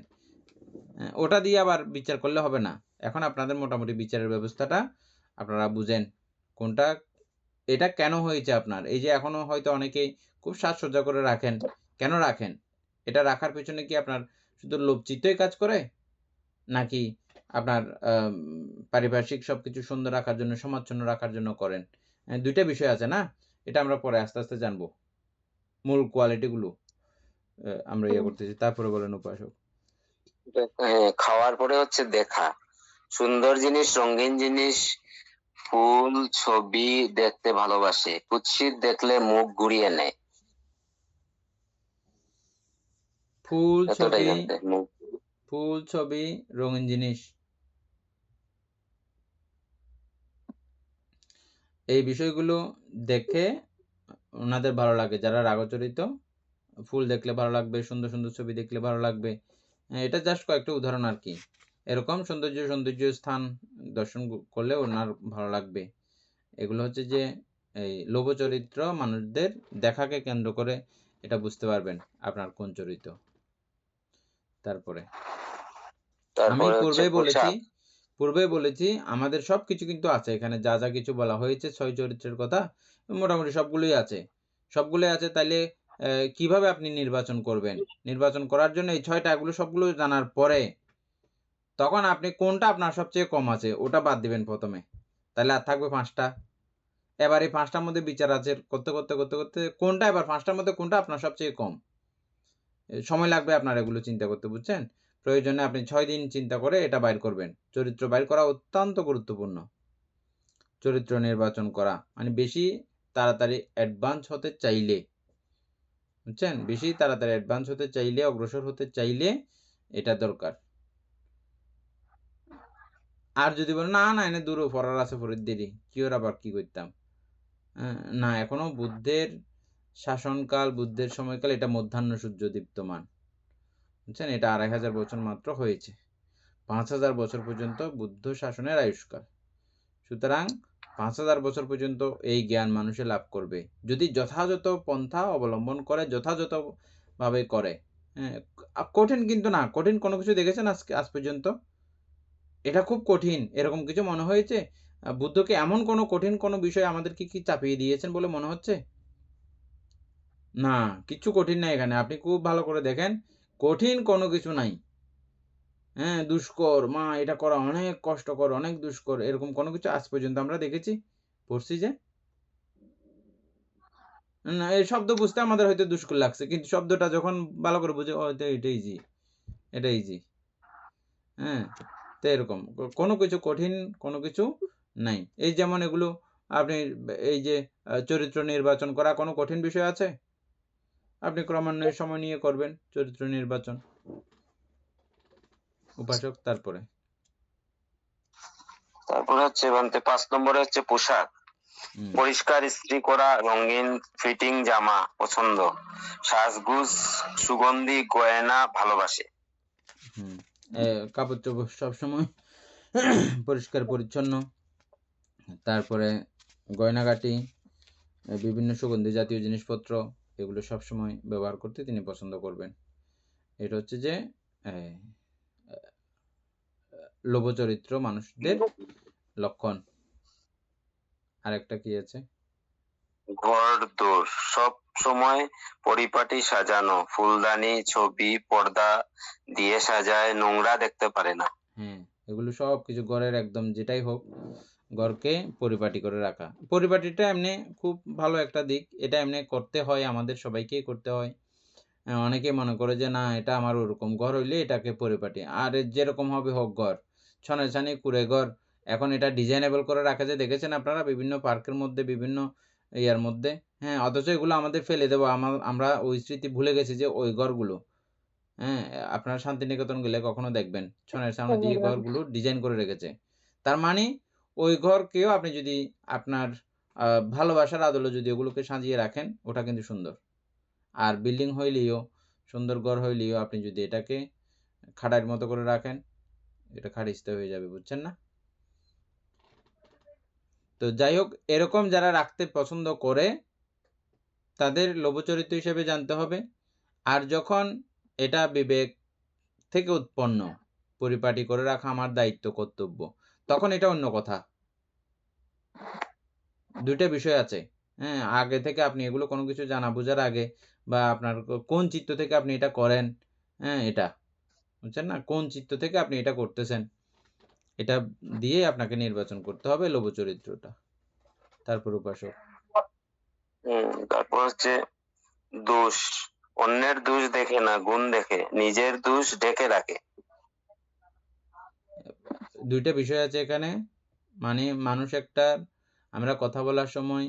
ওটা দিয়ে আবার বিচার করলে হবে না। এখন আপনাদের মোটামুটি বিচারের ব্যবস্থাটা আপনারা বুঝেন কোনটা, এটা কেন হয়েছে আপনার। এই যে এখনো হয়তো অনেকেই খুব সাজসজ্জা করে রাখেন, কেন রাখেন? এটা রাখার পেছনে কি আপনার শুধু লোভচিত্তই কাজ করে, নাকি আপনার পারিপার্শ্বিক সবকিছু সুন্দর রাখার জন্য, সমাচ্ছন্ন রাখার জন্য করেন? দুইটা বিষয় আছে না, এটা আমরা পরে আস্তে আস্তে জানবো, মূল কোয়ালিটিগুলো আমরা ইয়ে করতেছি। তারপরে বলেন উপাসক। খাওয়ার পরে হচ্ছে দেখা, সুন্দর জিনিস, রঙিন জিনিস, ফুল, ছবি দেখতে ভালোবাসে, কুৎসিত দেখলে মুখ ঘুরিয়ে নেয়। ফুল এতটাই ছবি, জানতে মুখ। ফুল ছবি, রঙিন জিনিস, এই বিষয়গুলো দেখে ওনাদের ভালো লাগে। যারা রাগচরিত, ফুল দেখলে ভালো লাগবে, সুন্দর সুন্দর ছবি দেখলে ভালো লাগবে। এটা জাস্ট কয়েকটা উদাহরণ আর কি। এরকম সৌন্দর্য স্থান দর্শন করলে ওনার ভালো লাগবে। এগুলো হচ্ছে যে এই লোভচরিত্র মানুষদের দেখাকে কেন্দ্র করে এটা বুঝতে পারবেন আপনার কোন চরিত্র। তারপরে আমি পূর্বেই বলেছি আমাদের সবকিছু কিন্তু আছে এখানে, যা যা কিছু বলা হয়েছে 6 চরিত্রের কথা মোটামুটি সবগুলোই আছে। তাইলে কিভাবে আপনি নির্বাচন করবেন? নির্বাচন করার জন্য এই 6টা এগুলো সবগুলো জানার পরে তখন আপনি কোনটা আপনার সবচেয়ে কম আছে ওটা বাদ দিবেন প্রথমে, তাহলে আর থাকবে 5টা। এবার এই 5টার মধ্যে বিচার আছে করতে করতে করতে করতে কোনটা, এবার 5টার মধ্যে কোনটা আপনার সবচেয়ে কম, সময় লাগবে আপনার এগুলো চিন্তা করতে, বুঝছেন? প্রয়োজনে আপনি 6 দিন চিন্তা করে এটা বাইর করবেন। চরিত্র বাইর করা অত্যন্ত গুরুত্বপূর্ণ। চরিত্র নির্বাচন করা মানে বেশি তাড়াতাড়ি অ্যাডভান্স হতে চাইলে, বুঝছেন? বেশি তাড়াতাড়ি অ্যাডভান্স হতে চাইলে, অগ্রসর হতে চাইলে এটা দরকার। আর যদি বলেন না না এনে দূরও পড়ার আছে, পরের দেরি কি ওর আবার কি করতাম, না এখনো বুদ্ধের শাসনকাল, বুদ্ধের সময়কাল, এটা মধ্যাহ্ন সূর্য দীপ্তমান, বুঝছেন? এটা 2500 বছর মাত্র হয়েছে। 5000 বছর পর্যন্ত বুদ্ধ শাসনের আয়ুষ্কাল। সুতরাং 5000 বছর পর্যন্ত এই জ্ঞান মানুষে লাভ করবে যদি যথাযথ পন্থা অবলম্বন করে, যথাযথভাবে করে। হ্যাঁ, কঠিন কিন্তু না। কঠিন কোনো কিছু দেখেছেন আজ পর্যন্ত? এটা খুব কঠিন এরকম কিছু মনে হয়েছে? বুদ্ধকে এমন কোনো কঠিন কোনো বিষয় আমাদেরকে কি চাপিয়ে দিয়েছেন বলে মনে হচ্ছে? না, কিচ্ছু কঠিন নাই এখানে। আপনি খুব ভালো করে দেখেন, কঠিন কোনো কিছু নাই। হ্যাঁ, দুষ্কর, মা এটা করা অনেক কষ্টকর, অনেক দুষ্কর, এরকম কোনো কিছু আজ পর্যন্ত আমরা দেখেছি? পড়ছি যে? না, এই শব্দ বুঝতে আমাদের হয়তো দুষ্কর লাগছে। কিন্তু শব্দটা যখন ভালো করে বুঝি, এটা ইজি, এটা ইজি। হ্যাঁ? তো এরকম কোনো কিছু কঠিন কোনো কিছু নাই। এই যেমন এগুলো আপনি এই যে চরিত্র নির্বাচন করা কোনো কঠিন বিষয় আছে? আপনি ক্রমান্বয়ে সময় নিয়ে করবেন চরিত্র নির্বাচন। উপাসক তারপরে হচ্ছে বান্তে 5 নম্বরে হচ্ছে পোশাক। পরিষ্কার ইস্ত্রি করা রঙিন ফিটিং জামা পছন্দ, সাজগুজ সুগন্ধি গয়না ভালোবাসে। কাপড় চোপড় সবসময় পরিষ্কার পরিচ্ছন্ন, তারপরে গয়নাগাটি, বিভিন্ন সুগন্ধি জাতীয় জিনিসপত্র, এগুলো সবসময় ব্যবহার করতে তিনি পছন্দ করবেন। এটা হচ্ছে যে লোভচরিত্র মানুষদের লক্ষণ। আরেকটা কি আছে? ঘর দোর সব সময় পরিপাটি সাজানো, ফুলদানি ছবি পর্দা দিয়ে সাজায়, নোংরা দেখতে পারে না। হ্যাঁ, এগুলো সব কিছু ঘরের একদম যেটাই হোক, ঘরকে পরিপাটি করে রাখা। পরিপাটিটা এমনি খুব ভালো একটা দিক। এটা এমনি করতে হয়, আমাদের সবাইকেই করতে হয়। অনেকে মনে করে যে না, এটা আমার ওরকম ঘর হইলে এটাকে পরিপাটি, আর যেরকম হবে হোক ঘর, ছনে ছানি কুড়ে ঘর। এখন এটা ডিজাইনেবল করে রাখা যায়, দেখেছেন আপনারা বিভিন্ন পার্কের মধ্যে, বিভিন্ন ইয়ার মধ্যে। হ্যাঁ, অথচ এগুলো আমাদের ফেলে দেবো। আমরা ওই স্মৃতি ভুলে গেছি যে ওই ঘরগুলো, হ্যাঁ, আপনারা শান্তিনিকেতন গেলে কখনো দেখবেন ছনের সামনে দিয়ে ঘরগুলো ডিজাইন করে রেখেছে। তার মানে ওই ঘরকেও আপনি যদি আপনার ভালোবাসার আদলে যদি ওগুলোকে সাজিয়ে রাখেন, ওটা কিন্তু সুন্দর। আর বিল্ডিং হইলেও, সুন্দর ঘর হইলেও আপনি যদি এটাকে খাড়ার মতো করে রাখেন, এটা খাড়িস্তে হয়ে যাবে, বুঝছেন না? তো যাই হোক, এরকম যারা রাখতে পছন্দ করে তাদের লোভচরিত্র হিসেবে জানতে হবে। আর যখন এটা বিবেক থেকে উৎপন্ন, পরিপাটি করে রাখা আমার দায়িত্ব কর্তব্য, তখন এটা অন্য কথা। দুইটা বিষয় আছে। হ্যাঁ, আগে থেকে আপনি এগুলো কোনো কিছু জানা বোঝার আগে, বা আপনার কোন চিত্ত থেকে আপনি এটা করেন, হ্যাঁ, এটা বুঝছেন না, কোন চিত্ত থেকে আপনি এটা করতেছেন, এটা দিয়ে আপনাকে নির্বাচন করতে হবে লোভচরিত্রটা। তারপর উপাসক। তারপর হচ্ছে দোষ, অন্যের দোষ দেখে না, গুণ দেখে, নিজের দোষ ঢেকে রাখে। দুইটা বিষয় আছে এখানে। মানে মানুষ একটা, আমরা কথা বলার সময়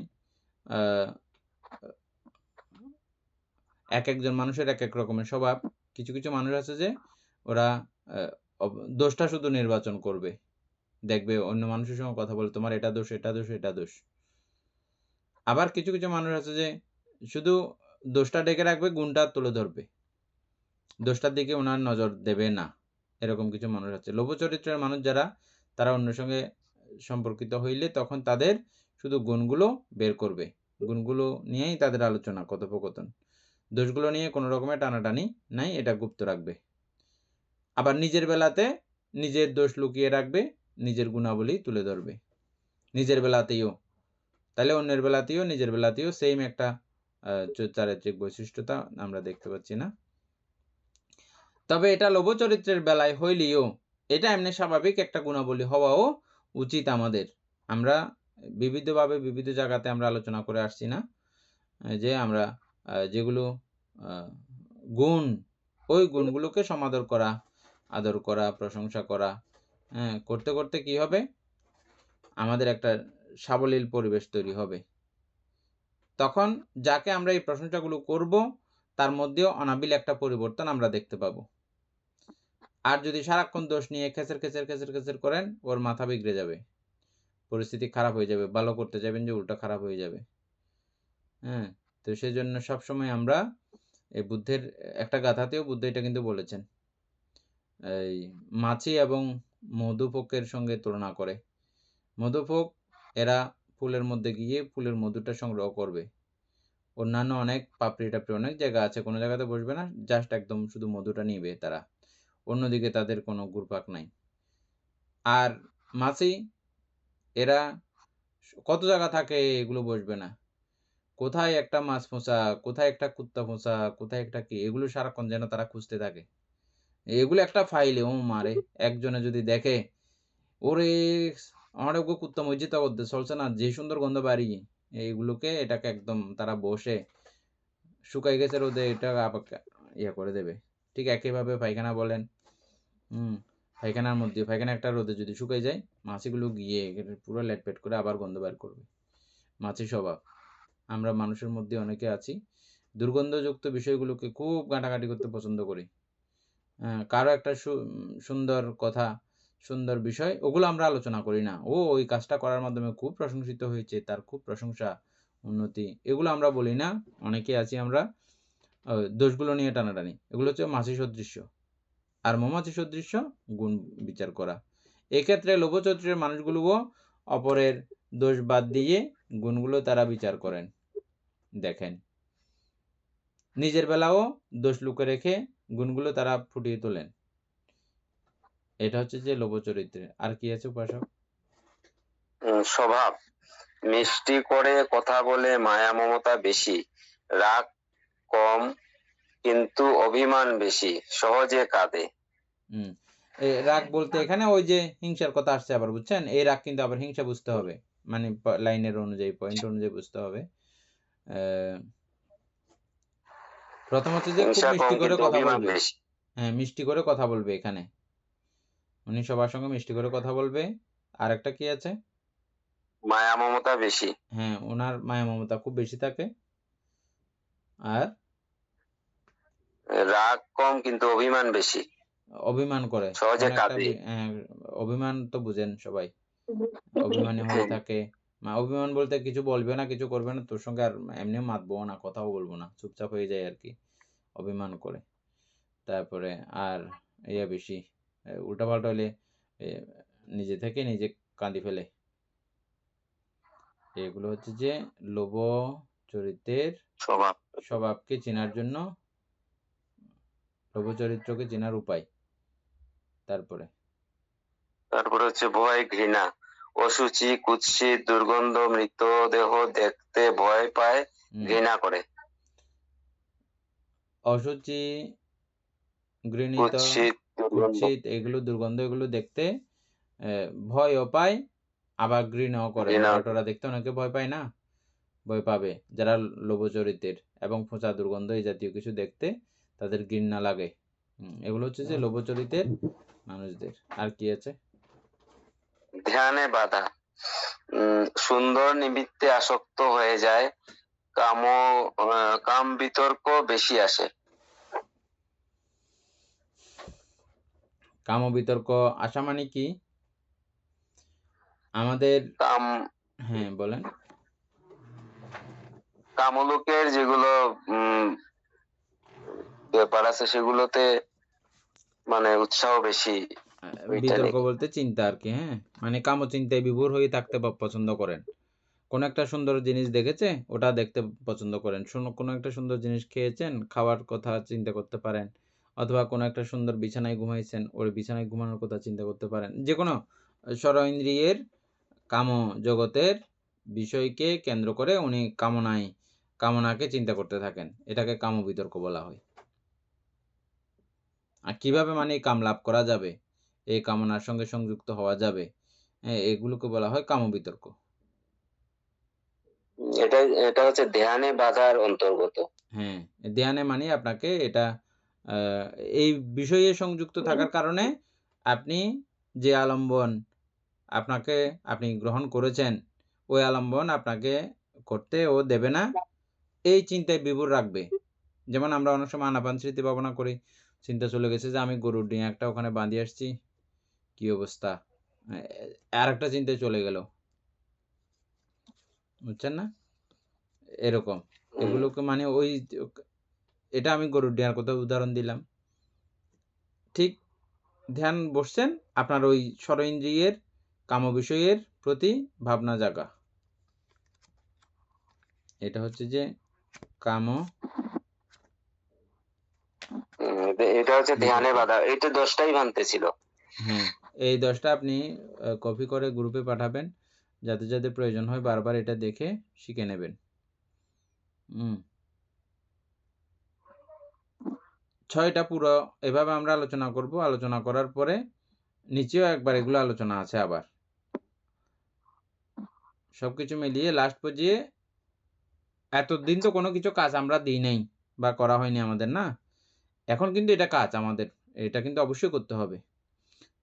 এক একজন মানুষের এক এক রকমের স্বভাব। কিছু কিছু মানুষ আছে যে ওরা দোষটা শুধু নির্বাচন করবে, দেখবে অন্য মানুষের সঙ্গে কথা বলে তোমার এটা দোষ, এটা দোষ, এটা দোষ। আবার কিছু কিছু মানুষ আছে যে শুধু দোষটা ডেকে রাখবে, গুণটা তুলে ধরবে, দোষটার দিকে ওনার নজর দেবে না। এরকম কিছু মানুষ আছে। লোভচরিত্রের মানুষ যারা, তারা অন্যের সঙ্গে সম্পর্কিত হইলে তখন তাদের শুধু গুণগুলো বের করবে, গুণগুলো নিয়েই তাদের আলোচনা, কথোপকথন। দোষগুলো নিয়ে কোনো রকমের টানাটানি নাই, এটা গুপ্ত রাখবে। আবার নিজের বেলাতে নিজের দোষ লুকিয়ে রাখবে, নিজের গুণাবলী তুলে ধরবে নিজের বেলাতেও। তাহলে অন্যের বেলাতেও নিজের বেলাতেও সেম একটা চারিত্রিক বৈশিষ্ট্যতা আমরা দেখতে পাচ্ছি না। তবে এটা লোভচরিত্রের বেলায় হইলেও এটা এমনি স্বাভাবিক একটা গুণাবলী হওয়াও উচিত আমাদের। আমরা বিবিধভাবে বিবিধ জায়গাতে আমরা আলোচনা করে আসছি না, যে আমরা যেগুলো গুণ, ওই গুণগুলোকে সমাদর করা, আদর করা, প্রশংসা করা, হ্যাঁ, করতে করতে কি হবে, আমাদের একটা সাবলীল পরিবেশ তৈরি হবে। তখন যাকে আমরা এই প্রশংসাগুলো করব, তার মধ্যেও অনাবিল একটা পরিবর্তন আমরা দেখতে পাবো। আর যদি সারাক্ষণ দোষ নিয়ে খেচের খেচের খেচের খেচের করেন, ওর মাথা বিগড়ে যাবে, পরিস্থিতি খারাপ হয়ে যাবে, ভালো করতে যাবেন যে উল্টা খারাপ হয়ে যাবে। হ্যাঁ, তো সেজন্য সবসময় আমরা এই বুদ্ধের একটা গাথাতেও বুদ্ধ এটা কিন্তু বলেছেন, এই মাছি এবং মধুপোকের সঙ্গে তুলনা করে। মধুপোক এরা ফুলের মধ্যে গিয়ে ফুলের মধুটা সংগ্রহ করবে। অন্যান্য অনেক পাপড়ি-টাপড়ি অনেক জায়গা আছে, কোনো জায়গাতে বসবে না, জাস্ট একদম শুধু মধুটা নিবে তারা। অন্যদিকে তাদের কোনো ঘুরপাক নাই। আর মাছি এরা কত জায়গা থাকে এগুলো বসবে না। কোথায় একটা মাছ ফোঁসা, কোথায় একটা কুত্তা ফোঁসা, কোথায় একটা কি, এগুলো সারাক্ষণ যেন তারা খুঁজতে থাকে। এগুলো একটা ফাইলে ও মারে একজনে যদি দেখে, ওরে আমারে ওগো কুত্তা মসজিদ করতে চলছে না, যে সুন্দর গন্ধ বাড়ি, এইগুলোকে এটাকে একদম তারা বসে শুকাই গেছে রোদে, এটা ইয়া করে দেবে। ঠিক একইভাবে পায়খানা বলেন, পায়খানার মধ্যে পায়খানা একটা রোদে যদি শুকাই যায়, মাছিগুলো গিয়ে পুরো লেটপেট করে আবার গন্ধ বের করবে। মাছি স্বভাব। আমরা মানুষের মধ্যে অনেকে আছি দুর্গন্ধযুক্ত বিষয়গুলোকে খুব ঘাঁটাঘাঁটি করতে পছন্দ করি। কারো একটা সুন্দর কথা, সুন্দর বিষয়, ওগুলো আমরা আলোচনা করি না। ও ওই কাজটা করার মাধ্যমে খুব প্রশংসিত হয়েছে, তার খুব প্রশংসা, উন্নতি, এগুলো আমরা বলি না। অনেকে আছি আমরা দোষগুলো নিয়ে টানাটানি। এগুলো হচ্ছে মাছি সদৃশ্য। আর মৌমাছি সদৃশ্য গুণ বিচার করা। এক্ষেত্রে লোভ চরিত্রের মানুষগুলোও অপরের দোষ বাদ দিয়ে গুণগুলো তারা বিচার করেন, দেখেন। নিজের বেলাও দোষ লুকে রেখে গুণগুলো তারা ফুটিয়ে তোলেন। এটা হচ্ছে যে লোভ চরিত্রের। আর কি আছে উপাসক? স্বভাব মিষ্টি করে কথা বলে, মায়া মমতা বেশি, রাগ কম কিন্তু অভিমান বেশি, সহজে কাঁদে। রাগ বলতে এখানে ওই যে হিংসার কথা আসছে আবার, বুঝছেন? এই রাগ কিন্তু আবার হিংসা বুঝতে হবে, মানে লাইনের অনুযায়ী, পয়েন্ট অনুযায়ী বুঝতে হবে। প্রথম হচ্ছে যে খুব মিষ্টি করে কথা বলবে। হ্যাঁ, মিষ্টি করে কথা বলবে। এখানে উনি সবার সঙ্গে মিষ্টি করে কথা বলবে। আর একটা কি আছে? মায়া মমতা বেশি। হ্যাঁ, ওনার মায়া মমতা খুব বেশি থাকে। আর রাগ কম কিন্তু অভিমান বেশি, অভিমান করে, সহজে কাঁদে। অভিমান তো বুঝেন সবাই, অভিমানী হয়ে থাকে। অভিমান বলতে কিছু বলবে না, কিছু করবে না, তোর সঙ্গে আর এমনিও মাতবো না, কথাও বলবো না, চুপচাপ হয়ে যায় আর কি, অভিমান করে। তারপরে আর ইয়া বেশি, উল্টাপাল্টা হলে নিজে থেকে নিজে কাঁদি ফেলে। এগুলো হচ্ছে যে লোভ চরিত্রের স্বভাবকে চেনার জন্য, লোভ চরিত্রকে চেনার উপায়। তারপরে হচ্ছে ভয়, ঘৃণা, অসুচি, কুৎসিত, দুর্গন্ধ, মৃতদেহ দেখতে ভয় পায়, ঘৃণা করে। অসুচি, ঘৃণিত, কুৎসিত, এগুলো দুর্গন্ধ, এগুলো দেখতে ভয়ও পায়, আবার ঘৃণাও করে। ওরা দেখতে অনেকে ভয় পায় না, ভয় পাবে যারা লোভ চরিত্রের এবং পচা দুর্গন্ধ এই জাতীয় কিছু দেখতে তাদের ঘৃণা লাগে। এগুলো হচ্ছে যে লোভ চরিত্রের মানুষদের। আর কি আছে? ধ্যানে বাধা, সুন্দর নিমিত্তে আসক্ত হয়ে যায়, কাম বিতর্ক বেশি আসে। কাম বিতর্ক আসা মানে কি? আমাদের হ্যাঁ বলেন। কামলোকের যেগুলো ব্যাপার আছে সেগুলোতে মানে উৎসাহ বেশি। বিতর্ক বলতে চিন্তা আর কি। হ্যাঁ, মানে কাম চিন্তায় বিভোর হয়ে থাকতে পছন্দ করেন। কোন একটা সুন্দর জিনিস দেখেছে, ওটা দেখতে পছন্দ করেন। কোনো একটা সুন্দর জিনিস খেয়েছেন, খাওয়ার কথা চিন্তা করতে পারেন। অথবা কোনো একটা সুন্দর বিছানায় ঘুমাইছেন, ওই বিছানায় ঘুমানোর কথা চিন্তা করতে পারেন। যে কোনো ষড় ইন্দ্রিয়ের কাম জগতের বিষয়কে কেন্দ্র করে উনি কামনাকে চিন্তা করতে থাকেন। এটাকে কাম বিতর্ক বলা হয়। আর কিভাবে মানে কাম লাভ করা যাবে, এই কামনার সঙ্গে সংযুক্ত হওয়া যাবে, এগুলোকে বলা হয় কাম বিতর্ক। এটা হচ্ছে ধ্যানে বাধার অন্তর্গত। হ্যাঁ, ধ্যানে মানে আপনাকে এটা এই বিষয়ে সংযুক্ত থাকার কারণে আপনি যে আলম্বন আপনি গ্রহণ করেছেন, ওই আলম্বন আপনাকে করতে ও দেবে না, এই চিন্তায় বিভোর রাখবে। যেমন আমরা অনেক সময় আনাপান স্মৃতি ভাবনা করি, চিন্তা চলে গেছে যে আমি গরুর ডিম একটা ওখানে বাঁধিয়ে আসছি, কি অবস্থা, আর একটা চিন্তায় চলে গেল, বুঝছেন না? এরকম এগুলোকে মানে ওই এটা আমি গরুর ডিয়ার কথা উদাহরণ দিলাম। ঠিক ধ্যান বসছেন, আপনার ওই ষড় ইন্দ্রিয়ের কাম বিষয়ের প্রতি ভাবনা জাগা। এটা হচ্ছে যে কাম এটা হচ্ছে ধ্যানে বাধা, এটা 10টাই ভাঙতেছিল। হ্যাঁ, এই 10টা আপনি কপি করে গ্রুপে পাঠাবেন, যাতে যাতে প্রয়োজন হয় বারবার এটা দেখে শিখে নেবেন। 6টা পুরো এভাবে আমরা আলোচনা করব। আলোচনা করার পরে নিচেও একবার এগুলো আলোচনা আছে আবার। সবকিছু মিলিয়ে লাস্ট পর্যায়ে এতদিন তো কোনো কিছু কাজ আমরা দিই নাই বা করা হয়নি আমাদের, না? এখন কিন্তু এটা কাজ আমাদের, এটা কিন্তু অবশ্যই করতে হবে।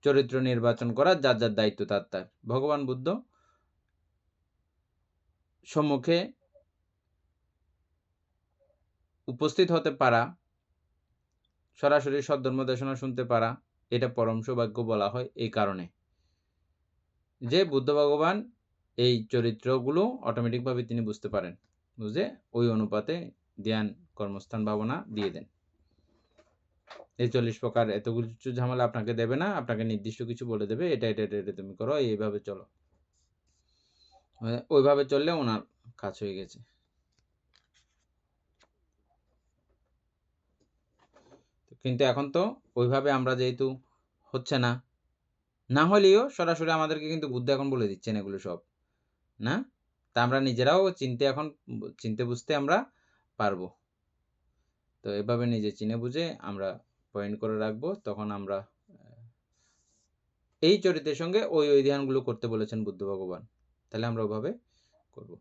চরিত্র নির্বাচন করা যার যার দায়িত্ব তার তার। ভগবান বুদ্ধ সম্মুখে উপস্থিত হতে পারা, সরাসরি সদ্ধর্ম দেশনা শুনতে পারা, এটা পরম সৌভাগ্য বলা হয় এই কারণে যে বুদ্ধ ভগবান এই চরিত্রগুলো অটোমেটিকভাবে তিনি বুঝতে পারেন, বুঝে ওই অনুপাতে ধ্যান কর্মস্থান ভাবনা দিয়ে দেন। এই 40 প্রকার এত কিছু ঝামেলা আপনাকে দেবে না, আপনাকে নির্দিষ্ট কিছু বলে দেবে, এটা এটা এটা এটা তুমি করো, এইভাবে চলো। ওইভাবে চললে ওনার কাজ হয়ে গেছে। কিন্তু এখন তো ওইভাবে আমরা যেহেতু হচ্ছে না, না হলেও সরাসরি আমাদেরকে কিন্তু বুদ্ধ এখন বলে দিচ্ছেন এগুলো সব, না? তা আমরা নিজেরাও চিনতে বুঝতে আমরা পারবো। তো এভাবে নিজে চিনে বুঝে আমরা পয়েন্ট করে রাখবো, তখন আমরা এই চরিত্রের সঙ্গে ওই ওই ধ্যানগুলো করতে বলেছেন বুদ্ধ ভগবান, তাহলে আমরা ওভাবে করব।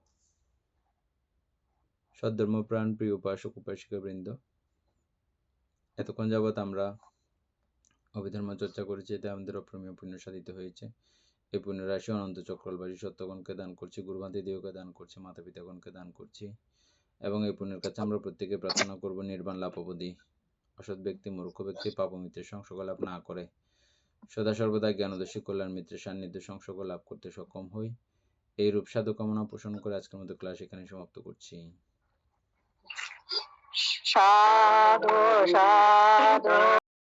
সদ্ধর্মপ্রাণ প্রিয় উপাসক উপাসিকা বৃন্দ, এতক্ষণ যাবৎ আমরা অভিধর্ম চর্চা করেছি, এতে আমাদের অপ্রমেয় পুণ্য সাধিত হয়েছে। এই পুণ্যের রাশি অনন্ত চক্রবাসী সত্যগণকে দান করছি, গুরুবান্তি দেহকে দান করছি, মাতা পিতাগণকে দান করছি, এবং এই পুণ্যের কাছে আমরা প্রত্যেকে প্রার্থনা করব নির্বাণ লাভ অবধি অসৎ ব্যক্তি মূর্খ ব্যক্তি পাপ মিত্রের সংসর্গ লাভ না করে সদা সর্বদা জ্ঞানদর্শী কল্যাণ মিত্রের সান্নিধ্য সংসর্গ লাভ করতে সক্ষম হই। এই রূপ সাধু কামনা পোষণ করে আজকের মতো ক্লাস এখানে সমাপ্ত করছি। সাধু সাধু।